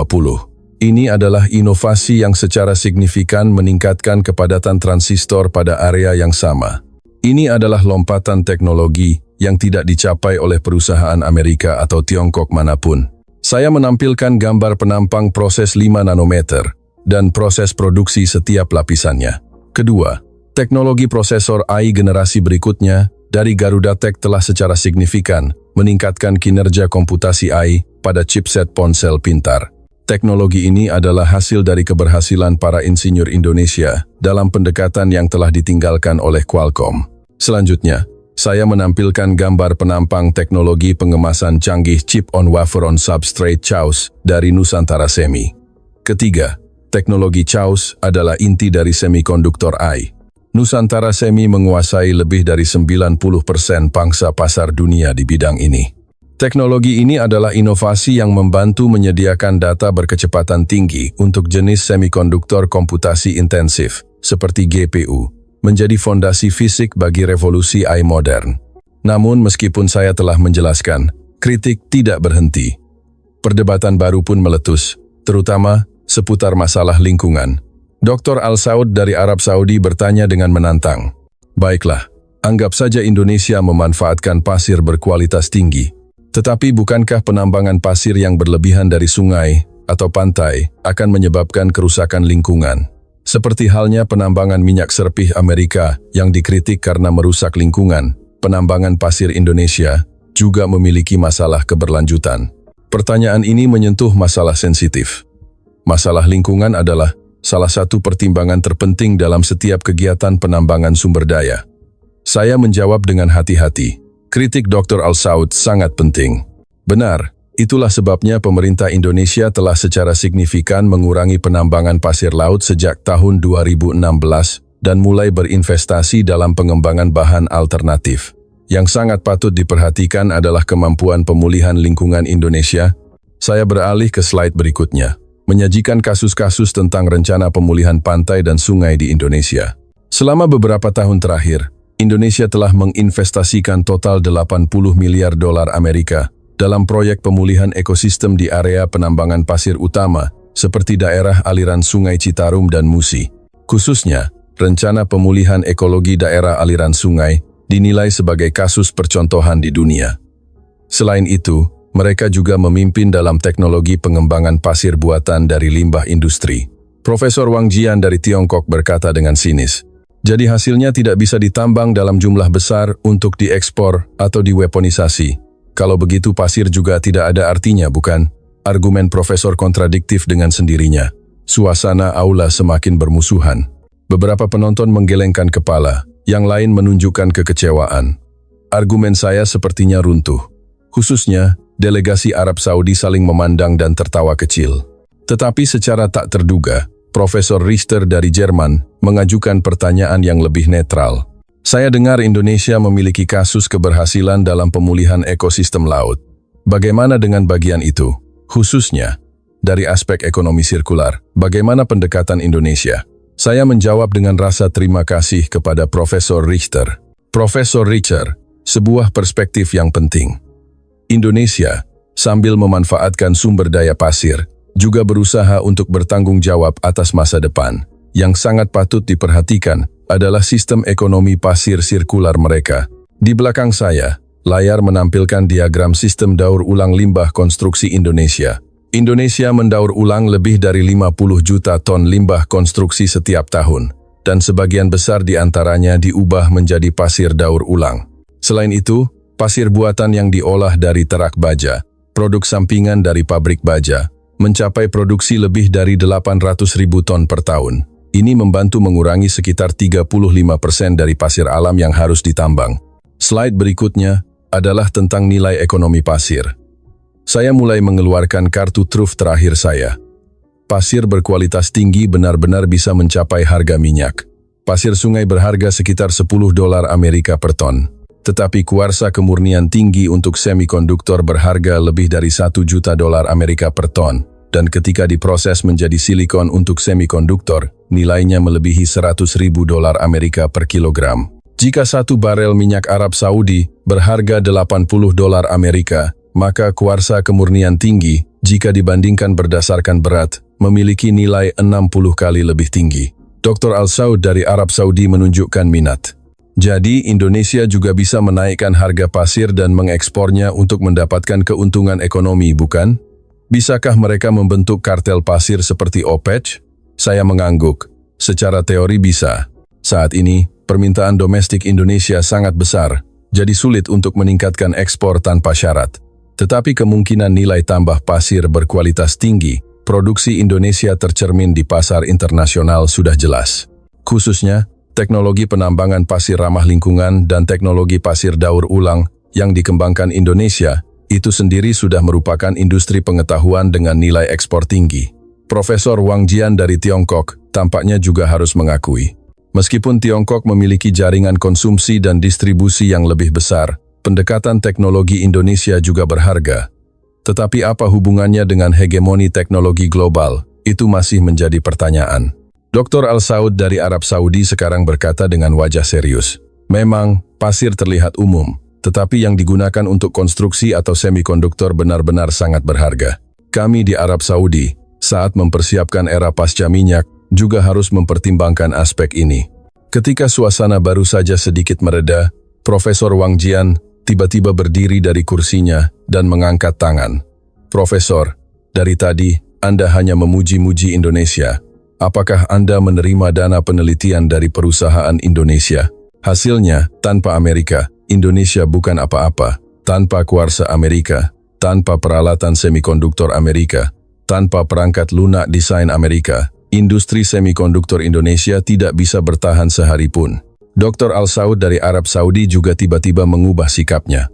Ini adalah inovasi yang secara signifikan meningkatkan kepadatan transistor pada area yang sama. Ini adalah lompatan teknologi yang tidak dicapai oleh perusahaan Amerika atau Tiongkok manapun. Saya menampilkan gambar penampang proses 5 nanometer dan proses produksi setiap lapisannya. Kedua, teknologi prosesor AI generasi berikutnya dari Garuda Tech telah secara signifikan meningkatkan kinerja komputasi AI pada chipset ponsel pintar. Teknologi ini adalah hasil dari keberhasilan para insinyur Indonesia dalam pendekatan yang telah ditinggalkan oleh Qualcomm. Selanjutnya, saya menampilkan gambar penampang teknologi pengemasan canggih chip on wafer on substrate CHAOS dari Nusantara Semi. Ketiga, teknologi CHAOS adalah inti dari semikonduktor AI. Nusantara Semi menguasai lebih dari 90% pangsa pasar dunia di bidang ini. Teknologi ini adalah inovasi yang membantu menyediakan data berkecepatan tinggi untuk jenis semikonduktor komputasi intensif, seperti GPU, menjadi fondasi fisik bagi revolusi AI modern. Namun meskipun saya telah menjelaskan, kritik tidak berhenti. Perdebatan baru pun meletus, terutama seputar masalah lingkungan. Dr. Al-Saud dari Arab Saudi bertanya dengan menantang. Baiklah, anggap saja Indonesia memanfaatkan pasir berkualitas tinggi. Tetapi bukankah penambangan pasir yang berlebihan dari sungai atau pantai akan menyebabkan kerusakan lingkungan. Seperti halnya penambangan minyak serpih Amerika yang dikritik karena merusak lingkungan, penambangan pasir Indonesia juga memiliki masalah keberlanjutan. Pertanyaan ini menyentuh masalah sensitif. Masalah lingkungan adalah salah satu pertimbangan terpenting dalam setiap kegiatan penambangan sumber daya. Saya menjawab dengan hati-hati. Kritik Dr. Al-Saud sangat penting. Benar, itulah sebabnya pemerintah Indonesia telah secara signifikan mengurangi penambangan pasir laut sejak tahun 2016 dan mulai berinvestasi dalam pengembangan bahan alternatif. Yang sangat patut diperhatikan adalah kemampuan pemulihan lingkungan Indonesia. Saya beralih ke slide berikutnya, menyajikan kasus-kasus tentang rencana pemulihan pantai dan sungai di Indonesia. Selama beberapa tahun terakhir, Indonesia telah menginvestasikan total 80 miliar dolar Amerika dalam proyek pemulihan ekosistem di area penambangan pasir utama seperti daerah aliran Sungai Citarum dan Musi. Khususnya, rencana pemulihan ekologi daerah aliran sungai dinilai sebagai kasus percontohan di dunia. Selain itu, mereka juga memimpin dalam teknologi pengembangan pasir buatan dari limbah industri. Profesor Wang Jian dari Tiongkok berkata dengan sinis, "Jadi hasilnya tidak bisa ditambang dalam jumlah besar untuk diekspor atau diweaponisasi. Kalau begitu pasir juga tidak ada artinya, bukan?" Argumen profesor kontradiktif dengan sendirinya. Suasana aula semakin bermusuhan. Beberapa penonton menggelengkan kepala, yang lain menunjukkan kekecewaan. Argumen saya sepertinya runtuh. Khususnya, delegasi Arab Saudi saling memandang dan tertawa kecil. Tetapi secara tak terduga, Profesor Richter dari Jerman mengajukan pertanyaan yang lebih netral. "Saya dengar Indonesia memiliki kasus keberhasilan dalam pemulihan ekosistem laut. Bagaimana dengan bagian itu? Khususnya, dari aspek ekonomi sirkular, bagaimana pendekatan Indonesia?" Saya menjawab dengan rasa terima kasih kepada Profesor Richter. Profesor Richter, sebuah perspektif yang penting. Indonesia, sambil memanfaatkan sumber daya pasir, juga berusaha untuk bertanggung jawab atas masa depan. Yang sangat patut diperhatikan adalah sistem ekonomi pasir sirkular mereka. Di belakang saya, layar menampilkan diagram sistem daur ulang limbah konstruksi Indonesia. Indonesia mendaur ulang lebih dari 50 juta ton limbah konstruksi setiap tahun, dan sebagian besar di antaranya diubah menjadi pasir daur ulang. Selain itu, pasir buatan yang diolah dari terak baja, produk sampingan dari pabrik baja, mencapai produksi lebih dari 800.000 ton per tahun. Ini membantu mengurangi sekitar 35% dari pasir alam yang harus ditambang. Slide berikutnya adalah tentang nilai ekonomi pasir. Saya mulai mengeluarkan kartu truf terakhir saya. Pasir berkualitas tinggi benar-benar bisa mencapai harga minyak. Pasir sungai berharga sekitar $10 Amerika per ton. Tetapi kuarsa kemurnian tinggi untuk semikonduktor berharga lebih dari $1 juta Amerika per ton. Dan ketika diproses menjadi silikon untuk semikonduktor, nilainya melebihi $100.000 Amerika per kilogram. Jika 1 barel minyak Arab Saudi berharga $80 Amerika, maka kuarsa kemurnian tinggi, jika dibandingkan berdasarkan berat, memiliki nilai 60 kali lebih tinggi. Dr. Al-Saud dari Arab Saudi menunjukkan minat. Jadi, Indonesia juga bisa menaikkan harga pasir dan mengekspornya untuk mendapatkan keuntungan ekonomi, bukan? Bisakah mereka membentuk kartel pasir seperti OPEC? Saya mengangguk. Secara teori bisa. Saat ini, permintaan domestik Indonesia sangat besar, jadi sulit untuk meningkatkan ekspor tanpa syarat. Tetapi kemungkinan nilai tambah pasir berkualitas tinggi, produksi Indonesia tercermin di pasar internasional sudah jelas. Khususnya, teknologi penambangan pasir ramah lingkungan dan teknologi pasir daur ulang yang dikembangkan Indonesia, itu sendiri sudah merupakan industri pengetahuan dengan nilai ekspor tinggi. Profesor Wang Jian dari Tiongkok tampaknya juga harus mengakui. Meskipun Tiongkok memiliki jaringan konsumsi dan distribusi yang lebih besar, pendekatan teknologi Indonesia juga berharga. Tetapi apa hubungannya dengan hegemoni teknologi global? Itu masih menjadi pertanyaan. Dr. Al-Saud dari Arab Saudi sekarang berkata dengan wajah serius. Memang, pasir terlihat umum, tetapi yang digunakan untuk konstruksi atau semikonduktor benar-benar sangat berharga. Kami di Arab Saudi, saat mempersiapkan era pasca minyak, juga harus mempertimbangkan aspek ini. Ketika suasana baru saja sedikit mereda, Profesor Wang Jian tiba-tiba berdiri dari kursinya dan mengangkat tangan. "Profesor, dari tadi, Anda hanya memuji-muji Indonesia. Apakah Anda menerima dana penelitian dari perusahaan Indonesia? Hasilnya, tanpa Amerika, Indonesia bukan apa-apa. Tanpa kuarsa Amerika, tanpa peralatan semikonduktor Amerika, tanpa perangkat lunak desain Amerika, industri semikonduktor Indonesia tidak bisa bertahan sehari pun. Dr. Al-Saud dari Arab Saudi juga tiba-tiba mengubah sikapnya.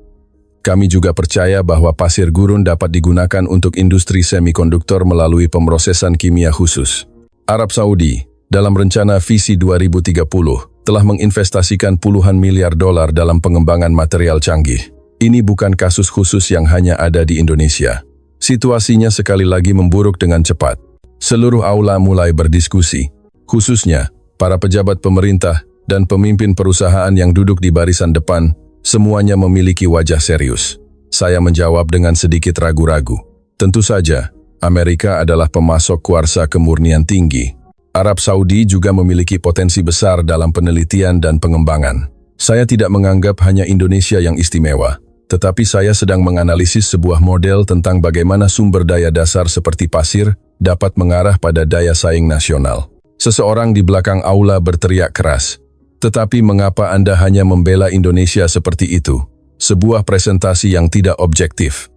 Kami juga percaya bahwa pasir gurun dapat digunakan untuk industri semikonduktor melalui pemrosesan kimia khusus. Arab Saudi, dalam rencana visi 2030, telah menginvestasikan puluhan miliar dolar dalam pengembangan material canggih. Ini bukan kasus khusus yang hanya ada di Indonesia. Situasinya sekali lagi memburuk dengan cepat. Seluruh aula mulai berdiskusi, khususnya para pejabat pemerintah dan pemimpin perusahaan yang duduk di barisan depan, semuanya memiliki wajah serius. Saya menjawab dengan sedikit ragu-ragu. Tentu saja, Amerika adalah pemasok kuarsa kemurnian tinggi. Arab Saudi juga memiliki potensi besar dalam penelitian dan pengembangan. Saya tidak menganggap hanya Indonesia yang istimewa, tetapi saya sedang menganalisis sebuah model tentang bagaimana sumber daya dasar seperti pasir dapat mengarah pada daya saing nasional. Seseorang di belakang aula berteriak keras, "Tetapi mengapa Anda hanya membela Indonesia seperti itu? Sebuah presentasi yang tidak objektif."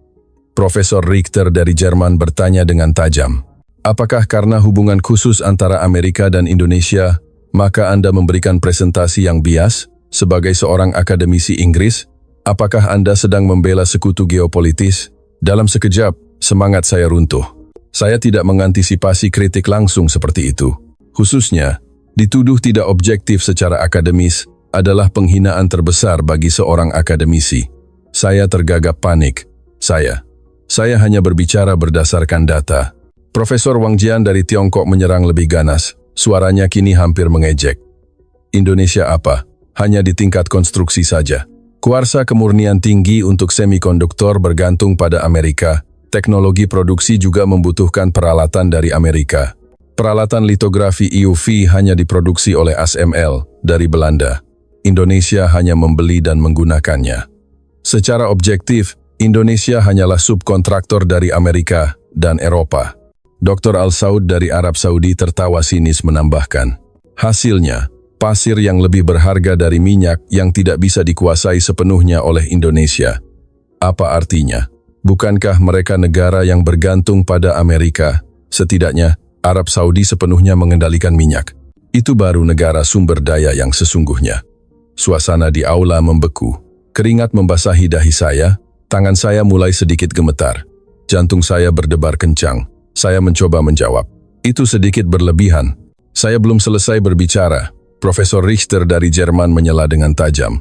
Profesor Richter dari Jerman bertanya dengan tajam, "Apakah karena hubungan khusus antara Amerika dan Indonesia, maka Anda memberikan presentasi yang bias? Sebagai seorang akademisi Inggris, apakah Anda sedang membela sekutu geopolitis?" Dalam sekejap, semangat saya runtuh. Saya tidak mengantisipasi kritik langsung seperti itu. Khususnya, dituduh tidak objektif secara akademis adalah penghinaan terbesar bagi seorang akademisi. Saya tergagap panik. Saya hanya berbicara berdasarkan data. Profesor Wang Jian dari Tiongkok menyerang lebih ganas. Suaranya kini hampir mengejek. Indonesia apa? Hanya di tingkat konstruksi saja. Kuarsa kemurnian tinggi untuk semikonduktor bergantung pada Amerika. Teknologi produksi juga membutuhkan peralatan dari Amerika. Peralatan litografi EUV hanya diproduksi oleh ASML dari Belanda. Indonesia hanya membeli dan menggunakannya. Secara objektif, Indonesia hanyalah subkontraktor dari Amerika dan Eropa. Dr. Al-Saud dari Arab Saudi tertawa sinis menambahkan, hasilnya, pasir yang lebih berharga dari minyak yang tidak bisa dikuasai sepenuhnya oleh Indonesia. Apa artinya? Bukankah mereka negara yang bergantung pada Amerika? Setidaknya, Arab Saudi sepenuhnya mengendalikan minyak. Itu baru negara sumber daya yang sesungguhnya. Suasana di aula membeku. Keringat membasahi dahi saya. Tangan saya mulai sedikit gemetar. Jantung saya berdebar kencang. Saya mencoba menjawab. Itu sedikit berlebihan. Saya belum selesai berbicara. Profesor Richter dari Jerman menyela dengan tajam.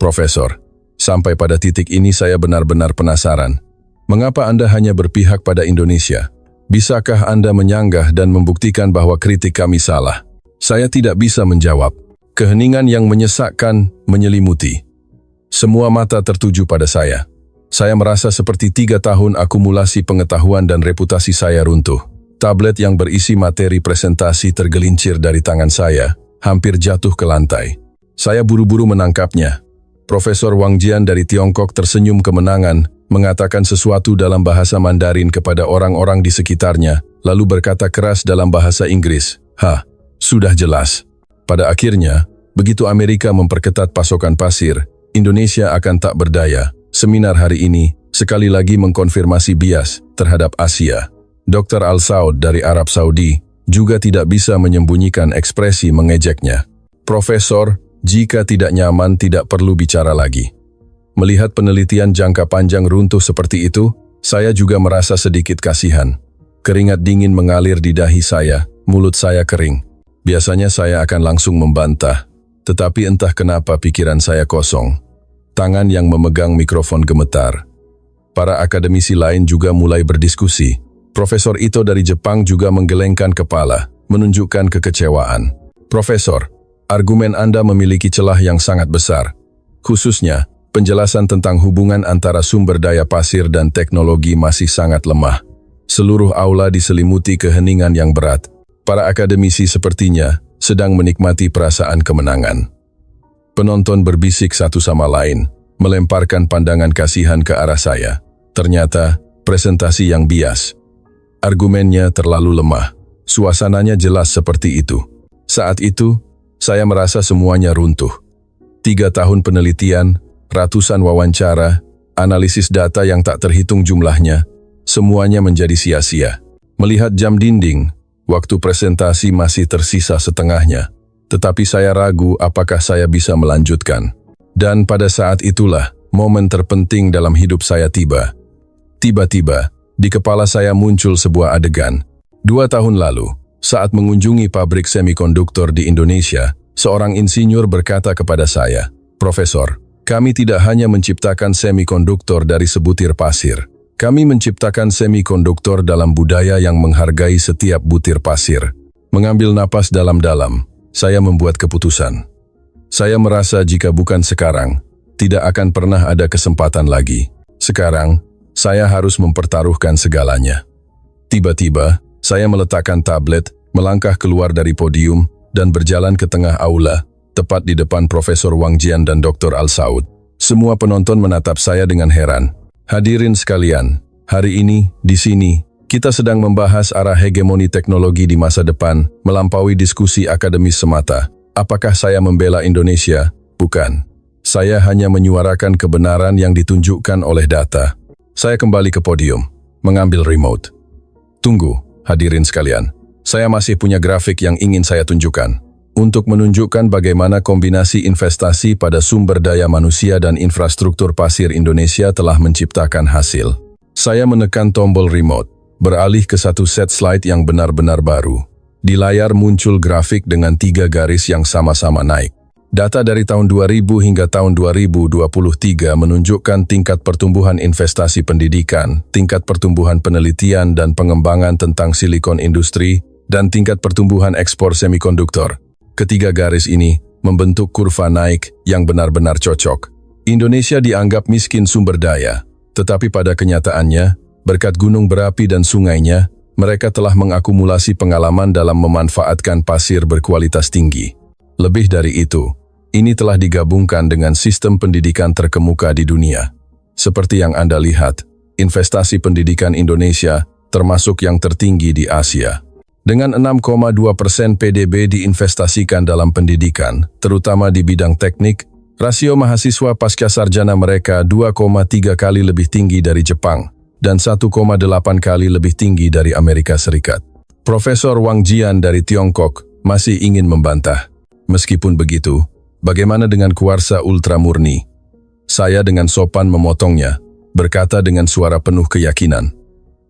Profesor, sampai pada titik ini saya benar-benar penasaran. Mengapa Anda hanya berpihak pada Indonesia? Bisakah Anda menyanggah dan membuktikan bahwa kritik kami salah? Saya tidak bisa menjawab. Keheningan yang menyesakkan menyelimuti. Semua mata tertuju pada saya. Saya merasa seperti 3 tahun akumulasi pengetahuan dan reputasi saya runtuh. Tablet yang berisi materi presentasi tergelincir dari tangan saya, hampir jatuh ke lantai. Saya buru-buru menangkapnya. Profesor Wang Jian dari Tiongkok tersenyum kemenangan, mengatakan sesuatu dalam bahasa Mandarin kepada orang-orang di sekitarnya, lalu berkata keras dalam bahasa Inggris, sudah jelas. Pada akhirnya, begitu Amerika memperketat pasokan pasir, Indonesia akan tak berdaya. Seminar hari ini sekali lagi mengkonfirmasi bias terhadap Asia. Dr. Al-Saud dari Arab Saudi juga tidak bisa menyembunyikan ekspresi mengejeknya. Profesor, jika tidak nyaman tidak perlu bicara lagi. Melihat penelitian jangka panjang runtuh seperti itu, saya juga merasa sedikit kasihan. Keringat dingin mengalir di dahi saya, mulut saya kering. Biasanya saya akan langsung membantah, tetapi entah kenapa pikiran saya kosong. Tangan yang memegang mikrofon gemetar. Para akademisi lain juga mulai berdiskusi. Profesor Ito dari Jepang juga menggelengkan kepala, menunjukkan kekecewaan. Profesor, argumen Anda memiliki celah yang sangat besar. Khususnya, penjelasan tentang hubungan antara sumber daya pasir dan teknologi masih sangat lemah. Seluruh aula diselimuti keheningan yang berat. Para akademisi sepertinya sedang menikmati perasaan kemenangan. Penonton berbisik satu sama lain, melemparkan pandangan kasihan ke arah saya. Ternyata, presentasi yang bias. Argumennya terlalu lemah. Suasananya jelas seperti itu. Saat itu, saya merasa semuanya runtuh. 3 tahun penelitian, ratusan wawancara, analisis data yang tak terhitung jumlahnya, semuanya menjadi sia-sia. Melihat jam dinding, waktu presentasi masih tersisa setengahnya, tetapi saya ragu apakah saya bisa melanjutkan. Dan pada saat itulah, momen terpenting dalam hidup saya tiba. Tiba-tiba, di kepala saya muncul sebuah adegan. 2 tahun lalu, saat mengunjungi pabrik semikonduktor di Indonesia, seorang insinyur berkata kepada saya, "Profesor, kami tidak hanya menciptakan semikonduktor dari sebutir pasir. Kami menciptakan semikonduktor dalam budaya yang menghargai setiap butir pasir." Mengambil napas dalam-dalam, saya membuat keputusan. Saya merasa jika bukan sekarang, tidak akan pernah ada kesempatan lagi. Sekarang, saya harus mempertaruhkan segalanya. Tiba-tiba, saya meletakkan tablet, melangkah keluar dari podium, dan berjalan ke tengah aula, tepat di depan Profesor Wang Jian dan Dr. Al Saud. Semua penonton menatap saya dengan heran. Hadirin sekalian, hari ini, di sini, kita sedang membahas arah hegemoni teknologi di masa depan, melampaui diskusi akademis semata. Apakah saya membela Indonesia? Bukan. Saya hanya menyuarakan kebenaran yang ditunjukkan oleh data. Saya kembali ke podium, mengambil remote. Tunggu, hadirin sekalian. Saya masih punya grafik yang ingin saya tunjukkan. Untuk menunjukkan bagaimana kombinasi investasi pada sumber daya manusia dan infrastruktur pasir Indonesia telah menciptakan hasil. Saya menekan tombol remote, beralih ke satu set slide yang benar-benar baru. Di layar muncul grafik dengan 3 garis yang sama-sama naik. Data dari tahun 2000 hingga tahun 2023 menunjukkan tingkat pertumbuhan investasi pendidikan, tingkat pertumbuhan penelitian dan pengembangan tentang silikon industri, dan tingkat pertumbuhan ekspor semikonduktor. Ketiga garis ini membentuk kurva naik yang benar-benar cocok. Indonesia dianggap miskin sumber daya, tetapi pada kenyataannya, berkat gunung berapi dan sungainya, mereka telah mengakumulasi pengalaman dalam memanfaatkan pasir berkualitas tinggi. Lebih dari itu, ini telah digabungkan dengan sistem pendidikan terkemuka di dunia. Seperti yang Anda lihat, investasi pendidikan Indonesia termasuk yang tertinggi di Asia. Dengan 6,2% PDB diinvestasikan dalam pendidikan, terutama di bidang teknik, rasio mahasiswa pasca sarjana mereka 2,3 kali lebih tinggi dari Jepang dan 1,8 kali lebih tinggi dari Amerika Serikat. Profesor Wang Jian dari Tiongkok masih ingin membantah. Meskipun begitu, bagaimana dengan kuarsa ultramurni? Saya dengan sopan memotongnya, berkata dengan suara penuh keyakinan,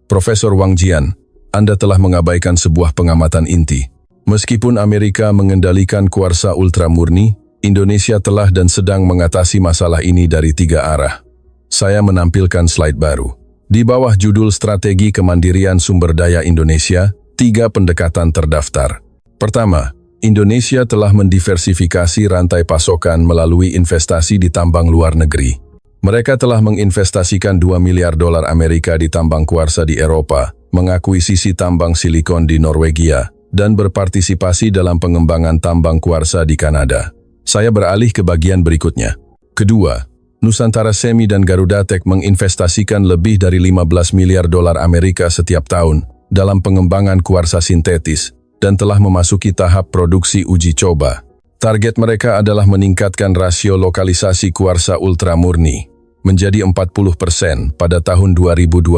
"Profesor Wang Jian, Anda telah mengabaikan sebuah pengamatan inti. Meskipun Amerika mengendalikan kuarsa ultramurni, Indonesia telah dan sedang mengatasi masalah ini dari 3 arah." Saya menampilkan slide baru. Di bawah judul Strategi Kemandirian Sumber Daya Indonesia, 3 pendekatan terdaftar. Pertama, Indonesia telah mendiversifikasi rantai pasokan melalui investasi di tambang luar negeri. Mereka telah menginvestasikan $2 miliar Amerika di tambang kuarsa di Eropa, mengakuisisi tambang silikon di Norwegia, dan berpartisipasi dalam pengembangan tambang kuarsa di Kanada. Saya beralih ke bagian berikutnya. Kedua, Nusantara Semi dan Garuda Tech menginvestasikan lebih dari $15 miliar Amerika setiap tahun dalam pengembangan kuarsa sintetis dan telah memasuki tahap produksi uji coba. Target mereka adalah meningkatkan rasio lokalisasi kuarsa ultramurni menjadi 40% pada tahun 2026.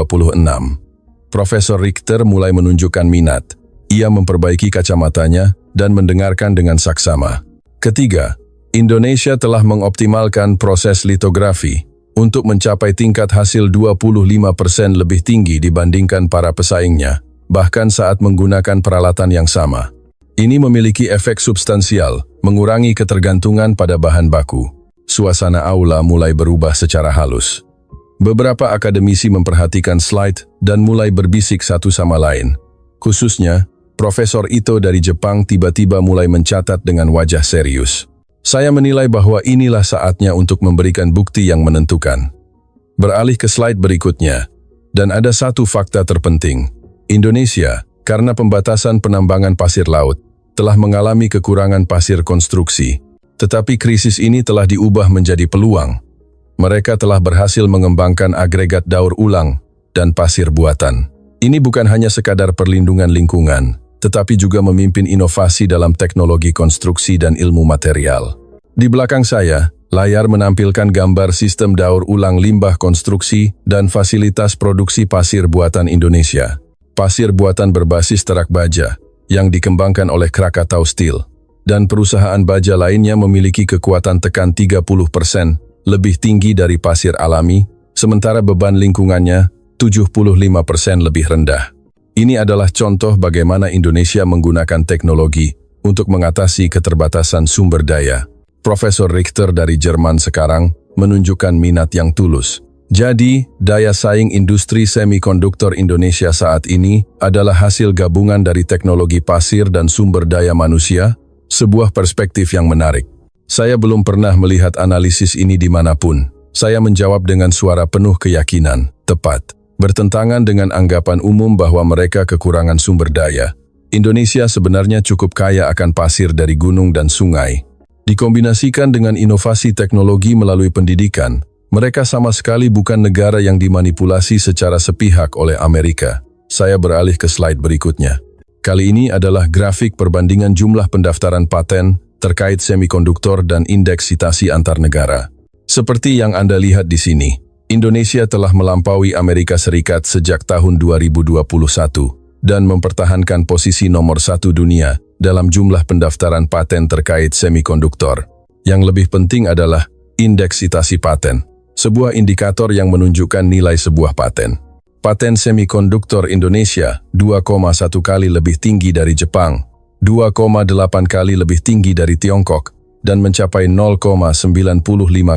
Profesor Richter mulai menunjukkan minat. Ia memperbaiki kacamatanya dan mendengarkan dengan saksama. Ketiga, Indonesia telah mengoptimalkan proses litografi untuk mencapai tingkat hasil 25% lebih tinggi dibandingkan para pesaingnya, bahkan saat menggunakan peralatan yang sama. Ini memiliki efek substansial, mengurangi ketergantungan pada bahan baku. Suasana aula mulai berubah secara halus. Beberapa akademisi memperhatikan slide dan mulai berbisik satu sama lain. Khususnya, Profesor Ito dari Jepang tiba-tiba mulai mencatat dengan wajah serius. Saya menilai bahwa inilah saatnya untuk memberikan bukti yang menentukan. Beralih ke slide berikutnya, dan ada satu fakta terpenting. Indonesia, karena pembatasan penambangan pasir laut, telah mengalami kekurangan pasir konstruksi. Tetapi krisis ini telah diubah menjadi peluang. Mereka telah berhasil mengembangkan agregat daur ulang dan pasir buatan. Ini bukan hanya sekadar perlindungan lingkungan, tetapi juga memimpin inovasi dalam teknologi konstruksi dan ilmu material. Di belakang saya, layar menampilkan gambar sistem daur ulang limbah konstruksi dan fasilitas produksi pasir buatan Indonesia. Pasir buatan berbasis terak baja yang dikembangkan oleh Krakatau Steel, dan perusahaan baja lainnya memiliki kekuatan tekan 30% lebih tinggi dari pasir alami, sementara beban lingkungannya 75% lebih rendah. Ini adalah contoh bagaimana Indonesia menggunakan teknologi untuk mengatasi keterbatasan sumber daya. Profesor Richter dari Jerman sekarang menunjukkan minat yang tulus. Jadi, daya saing industri semikonduktor Indonesia saat ini adalah hasil gabungan dari teknologi pasir dan sumber daya manusia, sebuah perspektif yang menarik. Saya belum pernah melihat analisis ini dimanapun. Saya menjawab dengan suara penuh keyakinan, tepat. Bertentangan dengan anggapan umum bahwa mereka kekurangan sumber daya. Indonesia sebenarnya cukup kaya akan pasir dari gunung dan sungai. Dikombinasikan dengan inovasi teknologi melalui pendidikan, mereka sama sekali bukan negara yang dimanipulasi secara sepihak oleh Amerika. Saya beralih ke slide berikutnya. Kali ini adalah grafik perbandingan jumlah pendaftaran paten terkait semikonduktor dan indeks citasi antar negara. Seperti yang Anda lihat di sini, Indonesia telah melampaui Amerika Serikat sejak tahun 2021 dan mempertahankan posisi nomor 1 dunia dalam jumlah pendaftaran paten terkait semikonduktor. Yang lebih penting adalah indeks citasi paten, sebuah indikator yang menunjukkan nilai sebuah paten. Paten semikonduktor Indonesia 2,1 kali lebih tinggi dari Jepang, 2,8 kali lebih tinggi dari Tiongkok, dan mencapai 0,95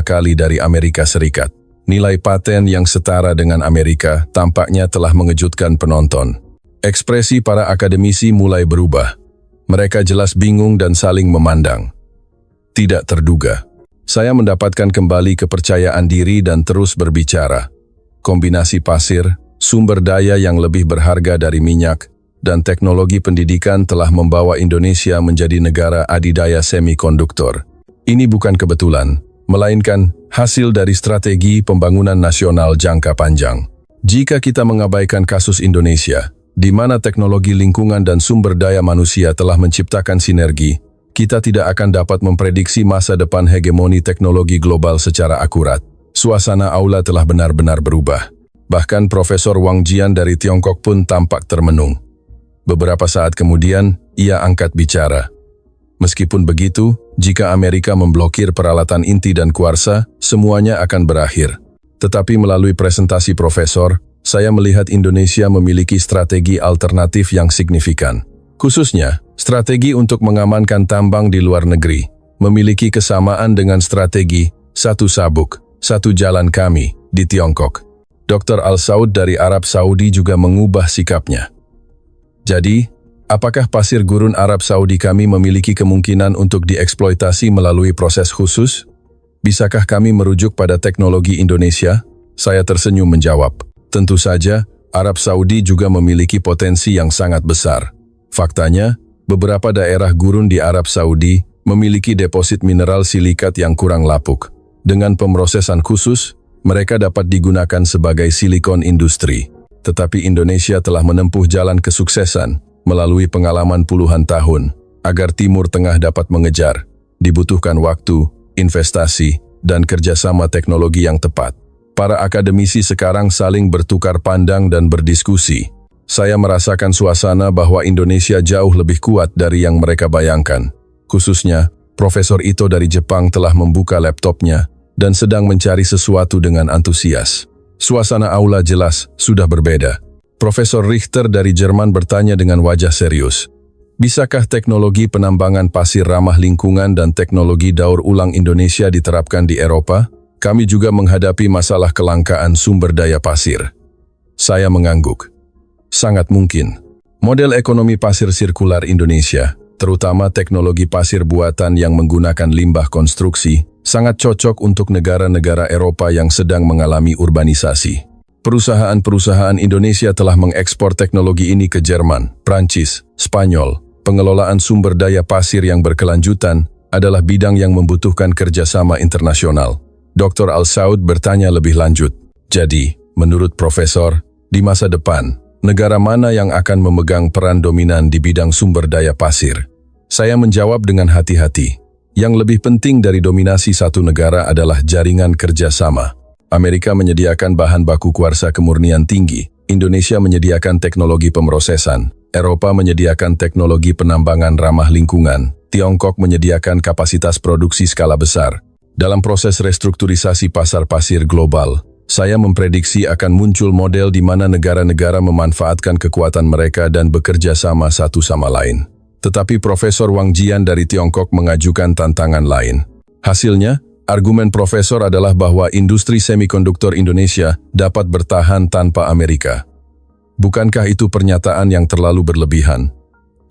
kali dari Amerika Serikat. Nilai paten yang setara dengan Amerika tampaknya telah mengejutkan penonton. Ekspresi para akademisi mulai berubah. Mereka jelas bingung dan saling memandang. Tidak terduga. Saya mendapatkan kembali kepercayaan diri dan terus berbicara. Kombinasi pasir, sumber daya yang lebih berharga dari minyak, dan teknologi pendidikan telah membawa Indonesia menjadi negara adidaya semikonduktor. Ini bukan kebetulan, melainkan hasil dari strategi pembangunan nasional jangka panjang. Jika kita mengabaikan kasus Indonesia, di mana teknologi lingkungan dan sumber daya manusia telah menciptakan sinergi, kita tidak akan dapat memprediksi masa depan hegemoni teknologi global secara akurat. Suasana aula telah benar-benar berubah. Bahkan Profesor Wang Jian dari Tiongkok pun tampak termenung. Beberapa saat kemudian, ia angkat bicara. Meskipun begitu, jika Amerika memblokir peralatan inti dan kuarsa, semuanya akan berakhir. Tetapi melalui presentasi Profesor, saya melihat Indonesia memiliki strategi alternatif yang signifikan. Khususnya, strategi untuk mengamankan tambang di luar negeri, memiliki kesamaan dengan strategi satu sabuk, satu jalan kami di Tiongkok. Dr. Al-Saud dari Arab Saudi juga mengubah sikapnya. Jadi, apakah pasir gurun Arab Saudi kami memiliki kemungkinan untuk dieksploitasi melalui proses khusus? Bisakah kami merujuk pada teknologi Indonesia? Saya tersenyum menjawab. Tentu saja, Arab Saudi juga memiliki potensi yang sangat besar. Faktanya, beberapa daerah gurun di Arab Saudi memiliki deposit mineral silikat yang kurang lapuk. Dengan pemrosesan khusus, mereka dapat digunakan sebagai silikon industri. Tetapi Indonesia telah menempuh jalan kesuksesan melalui pengalaman puluhan tahun. Agar Timur Tengah dapat mengejar, dibutuhkan waktu, investasi, dan kerjasama teknologi yang tepat. Para akademisi sekarang saling bertukar pandang dan berdiskusi. Saya merasakan suasana bahwa Indonesia jauh lebih kuat dari yang mereka bayangkan. Khususnya, Profesor Ito dari Jepang telah membuka laptopnya dan sedang mencari sesuatu dengan antusias. Suasana aula jelas sudah berbeda. Profesor Richter dari Jerman bertanya dengan wajah serius. Bisakah teknologi penambangan pasir ramah lingkungan dan teknologi daur ulang Indonesia diterapkan di Eropa? Kami juga menghadapi masalah kelangkaan sumber daya pasir. Saya mengangguk. Sangat mungkin. Model ekonomi pasir sirkular Indonesia, terutama teknologi pasir buatan yang menggunakan limbah konstruksi, sangat cocok untuk negara-negara Eropa yang sedang mengalami urbanisasi. Perusahaan-perusahaan Indonesia telah mengekspor teknologi ini ke Jerman, Prancis, Spanyol. Pengelolaan sumber daya pasir yang berkelanjutan adalah bidang yang membutuhkan kerjasama internasional. Dr. Al-Saud bertanya lebih lanjut. Jadi, menurut Profesor, di masa depan, negara mana yang akan memegang peran dominan di bidang sumber daya pasir? Saya menjawab dengan hati-hati. Yang lebih penting dari dominasi satu negara adalah jaringan kerjasama. Amerika menyediakan bahan baku kuarsa kemurnian tinggi, Indonesia menyediakan teknologi pemrosesan, Eropa menyediakan teknologi penambangan ramah lingkungan, Tiongkok menyediakan kapasitas produksi skala besar. Dalam proses restrukturisasi pasar pasir global, saya memprediksi akan muncul model di mana negara-negara memanfaatkan kekuatan mereka dan bekerja sama satu sama lain. Tetapi Profesor Wang Jian dari Tiongkok mengajukan tantangan lain. Hasilnya, argumen Profesor adalah bahwa industri semikonduktor Indonesia dapat bertahan tanpa Amerika. Bukankah itu pernyataan yang terlalu berlebihan?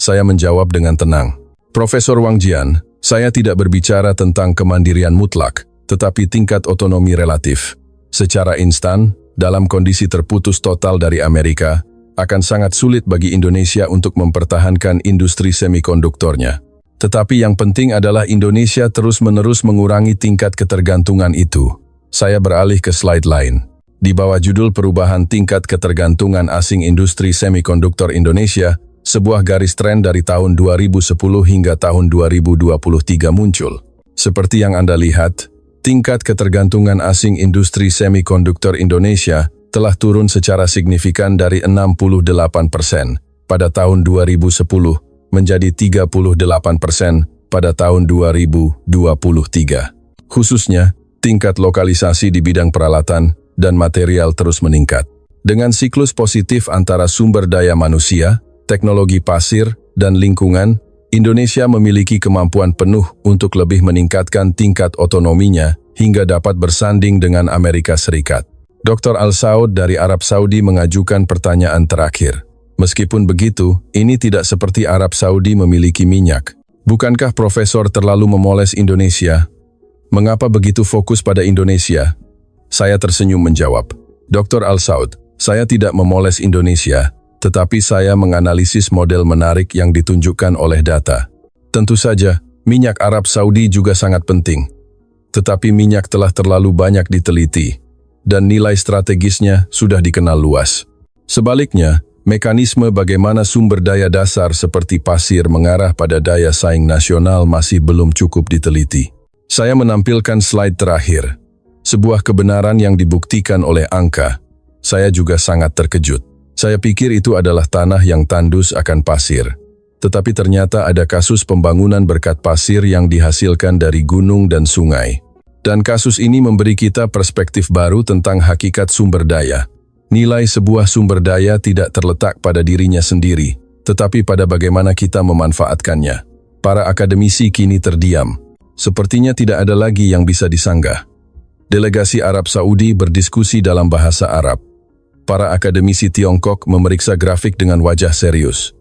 Saya menjawab dengan tenang. Profesor Wang Jian, saya tidak berbicara tentang kemandirian mutlak, tetapi tingkat otonomi relatif. Secara instan, dalam kondisi terputus total dari Amerika, akan sangat sulit bagi Indonesia untuk mempertahankan industri semikonduktornya. Tetapi yang penting adalah Indonesia terus-menerus mengurangi tingkat ketergantungan itu. Saya beralih ke slide lain. Di bawah judul perubahan tingkat ketergantungan asing industri semikonduktor Indonesia, sebuah garis tren dari tahun 2010 hingga tahun 2023 muncul. Seperti yang Anda lihat, tingkat ketergantungan asing industri semikonduktor Indonesia telah turun secara signifikan dari 68% pada tahun 2010 menjadi 38% pada tahun 2023. Khususnya, tingkat lokalisasi di bidang peralatan dan material terus meningkat. Dengan siklus positif antara sumber daya manusia, teknologi pasir, dan lingkungan, Indonesia memiliki kemampuan penuh untuk lebih meningkatkan tingkat otonominya hingga dapat bersanding dengan Amerika Serikat. Dr. Al-Saud dari Arab Saudi mengajukan pertanyaan terakhir. Meskipun begitu, ini tidak seperti Arab Saudi memiliki minyak. Bukankah Profesor terlalu memoles Indonesia? Mengapa begitu fokus pada Indonesia? Saya tersenyum menjawab, Dr. Al-Saud, saya tidak memoles Indonesia, tetapi saya menganalisis model menarik yang ditunjukkan oleh data. Tentu saja, minyak Arab Saudi juga sangat penting. Tetapi minyak telah terlalu banyak diteliti, dan nilai strategisnya sudah dikenal luas. Sebaliknya, mekanisme bagaimana sumber daya dasar seperti pasir mengarah pada daya saing nasional masih belum cukup diteliti. Saya menampilkan slide terakhir. Sebuah kebenaran yang dibuktikan oleh angka. Saya juga sangat terkejut. Saya pikir itu adalah tanah yang tandus akan pasir. Tetapi ternyata ada kasus pembangunan berkat pasir yang dihasilkan dari gunung dan sungai. Dan kasus ini memberi kita perspektif baru tentang hakikat sumber daya. Nilai sebuah sumber daya tidak terletak pada dirinya sendiri, tetapi pada bagaimana kita memanfaatkannya. Para akademisi kini terdiam. Sepertinya tidak ada lagi yang bisa disanggah. Delegasi Arab Saudi berdiskusi dalam bahasa Arab. Para akademisi Tiongkok memeriksa grafik dengan wajah serius.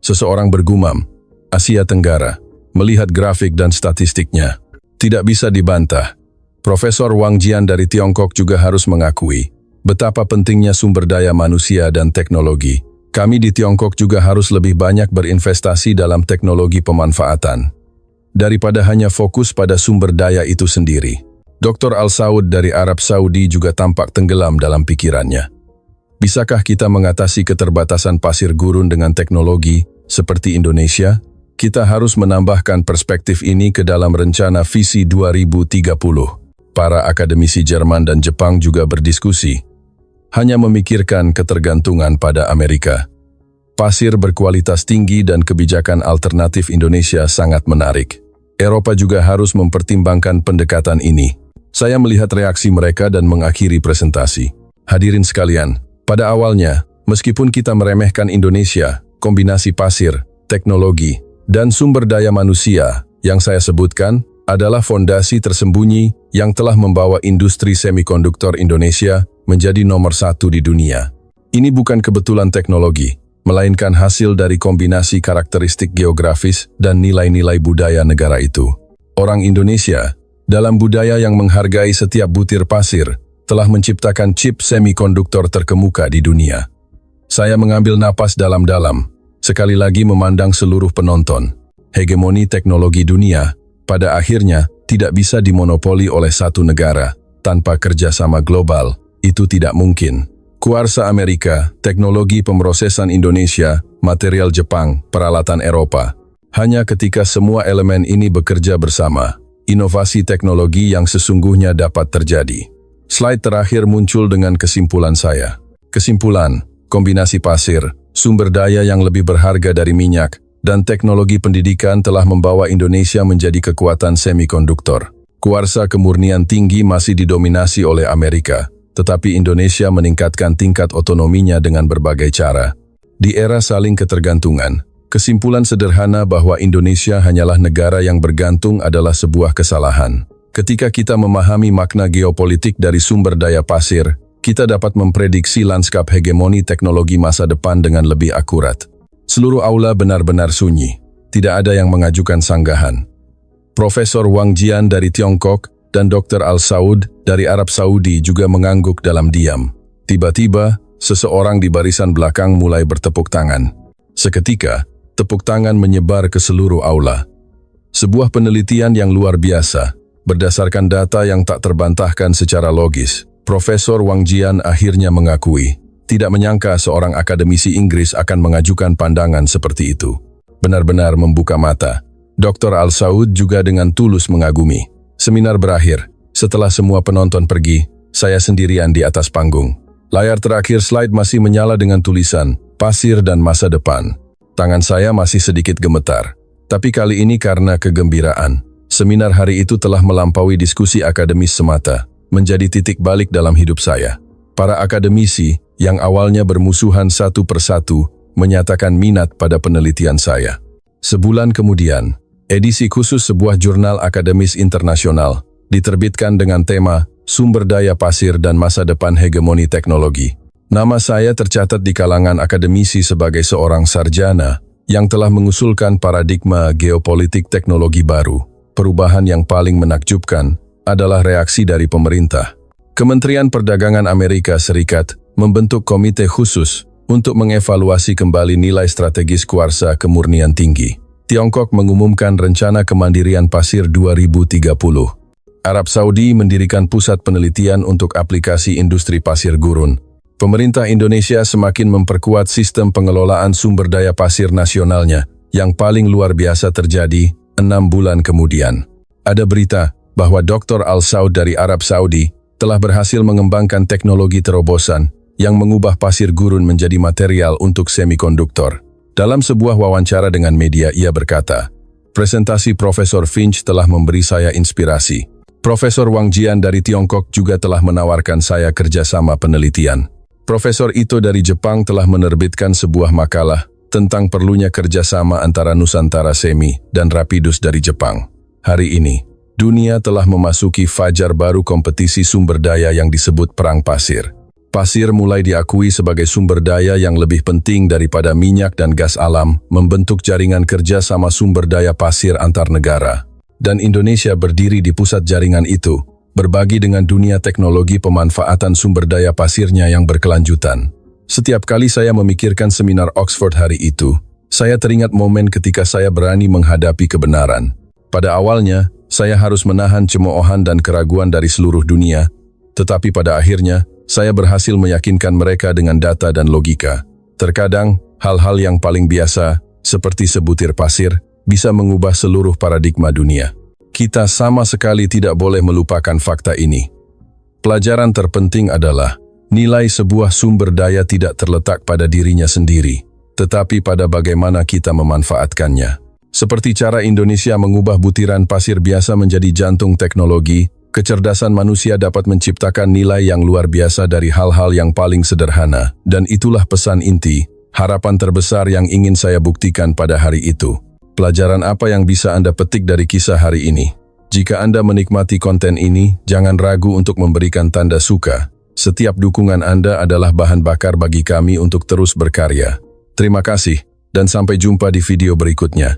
Seseorang bergumam, Asia Tenggara, melihat grafik dan statistiknya. Tidak bisa dibantah. Profesor Wang Jian dari Tiongkok juga harus mengakui betapa pentingnya sumber daya manusia dan teknologi. Kami di Tiongkok juga harus lebih banyak berinvestasi dalam teknologi pemanfaatan, daripada hanya fokus pada sumber daya itu sendiri. Dr. Al-Saud dari Arab Saudi juga tampak tenggelam dalam pikirannya. Bisakah kita mengatasi keterbatasan pasir gurun dengan teknologi seperti Indonesia? Kita harus menambahkan perspektif ini ke dalam rencana visi 2030. Para akademisi Jerman dan Jepang juga berdiskusi, hanya memikirkan ketergantungan pada Amerika. Pasir berkualitas tinggi dan kebijakan alternatif Indonesia sangat menarik. Eropa juga harus mempertimbangkan pendekatan ini. Saya melihat reaksi mereka dan mengakhiri presentasi. Hadirin sekalian, pada awalnya, meskipun kita meremehkan Indonesia, kombinasi pasir, teknologi, dan sumber daya manusia yang saya sebutkan adalah fondasi tersembunyi yang telah membawa industri semikonduktor Indonesia menjadi nomor 1 di dunia. Ini bukan kebetulan teknologi, melainkan hasil dari kombinasi karakteristik geografis dan nilai-nilai budaya negara itu. Orang Indonesia, dalam budaya yang menghargai setiap butir pasir, telah menciptakan chip semikonduktor terkemuka di dunia. Saya mengambil napas dalam-dalam, sekali lagi memandang seluruh penonton. Hegemoni teknologi dunia, pada akhirnya, tidak bisa dimonopoli oleh satu negara. Tanpa kerjasama global, itu tidak mungkin. Kuarsa Amerika, teknologi pemrosesan Indonesia, material Jepang, peralatan Eropa. Hanya ketika semua elemen ini bekerja bersama, inovasi teknologi yang sesungguhnya dapat terjadi. Slide terakhir muncul dengan kesimpulan saya. Kesimpulan, kombinasi pasir, sumber daya yang lebih berharga dari minyak, dan teknologi pendidikan telah membawa Indonesia menjadi kekuatan semikonduktor. Kuarsa kemurnian tinggi masih didominasi oleh Amerika, tetapi Indonesia meningkatkan tingkat otonominya dengan berbagai cara. Di era saling ketergantungan, kesimpulan sederhana bahwa Indonesia hanyalah negara yang bergantung adalah sebuah kesalahan. Ketika kita memahami makna geopolitik dari sumber daya pasir, kita dapat memprediksi lanskap hegemoni teknologi masa depan dengan lebih akurat. Seluruh aula benar-benar sunyi. Tidak ada yang mengajukan sanggahan. Profesor Wang Jian dari Tiongkok dan Dr. Al Saud dari Arab Saudi juga mengangguk dalam diam. Tiba-tiba, seseorang di barisan belakang mulai bertepuk tangan. Seketika, tepuk tangan menyebar ke seluruh aula. Sebuah penelitian yang luar biasa, berdasarkan data yang tak terbantahkan secara logis. Profesor Wang Jian akhirnya mengakui, tidak menyangka seorang akademisi Inggris akan mengajukan pandangan seperti itu. Benar-benar membuka mata. Dr. Al Saud juga dengan tulus mengagumi. Seminar berakhir. Setelah semua penonton pergi, saya sendirian di atas panggung. Layar terakhir slide masih menyala dengan tulisan, pasir dan masa depan. Tangan saya masih sedikit gemetar. Tapi kali ini karena kegembiraan. Seminar hari itu telah melampaui diskusi akademis semata, menjadi titik balik dalam hidup saya. Para akademisi yang awalnya bermusuhan satu persatu menyatakan minat pada penelitian saya. Sebulan kemudian, edisi khusus sebuah jurnal akademis internasional diterbitkan dengan tema Sumber Daya Pasir dan Masa Depan Hegemoni Teknologi. Nama saya tercatat di kalangan akademisi sebagai seorang sarjana yang telah mengusulkan paradigma geopolitik teknologi baru. Perubahan yang paling menakjubkan adalah reaksi dari pemerintah. Kementerian Perdagangan Amerika Serikat membentuk komite khusus untuk mengevaluasi kembali nilai strategis kuarsa kemurnian tinggi. Tiongkok mengumumkan rencana kemandirian pasir 2030. Arab Saudi mendirikan pusat penelitian untuk aplikasi industri pasir gurun. Pemerintah Indonesia semakin memperkuat sistem pengelolaan sumber daya pasir nasionalnya yang paling luar biasa terjadi 6 bulan kemudian. Ada berita bahwa Dr. Al Saud dari Arab Saudi telah berhasil mengembangkan teknologi terobosan yang mengubah pasir gurun menjadi material untuk semikonduktor. Dalam sebuah wawancara dengan media, ia berkata, presentasi Profesor Finch telah memberi saya inspirasi. Profesor Wang Jian dari Tiongkok juga telah menawarkan saya kerjasama penelitian. Profesor Ito dari Jepang telah menerbitkan sebuah makalah tentang perlunya kerjasama antara Nusantara Semi dan Rapidus dari Jepang. Hari ini, dunia telah memasuki fajar baru kompetisi sumber daya yang disebut perang pasir. Pasir mulai diakui sebagai sumber daya yang lebih penting daripada minyak dan gas alam, membentuk jaringan kerja sama sumber daya pasir antar negara. Dan Indonesia berdiri di pusat jaringan itu, berbagi dengan dunia teknologi pemanfaatan sumber daya pasirnya yang berkelanjutan. Setiap kali saya memikirkan seminar Oxford hari itu, saya teringat momen ketika saya berani menghadapi kebenaran. Pada awalnya, saya harus menahan cemoohan dan keraguan dari seluruh dunia, tetapi pada akhirnya, saya berhasil meyakinkan mereka dengan data dan logika. Terkadang, hal-hal yang paling biasa, seperti sebutir pasir, bisa mengubah seluruh paradigma dunia. Kita sama sekali tidak boleh melupakan fakta ini. Pelajaran terpenting adalah, nilai sebuah sumber daya tidak terletak pada dirinya sendiri, tetapi pada bagaimana kita memanfaatkannya. Seperti cara Indonesia mengubah butiran pasir biasa menjadi jantung teknologi, kecerdasan manusia dapat menciptakan nilai yang luar biasa dari hal-hal yang paling sederhana. Dan itulah pesan inti, harapan terbesar yang ingin saya buktikan pada hari itu. Pelajaran apa yang bisa Anda petik dari kisah hari ini? Jika Anda menikmati konten ini, jangan ragu untuk memberikan tanda suka. Setiap dukungan Anda adalah bahan bakar bagi kami untuk terus berkarya. Terima kasih, dan sampai jumpa di video berikutnya.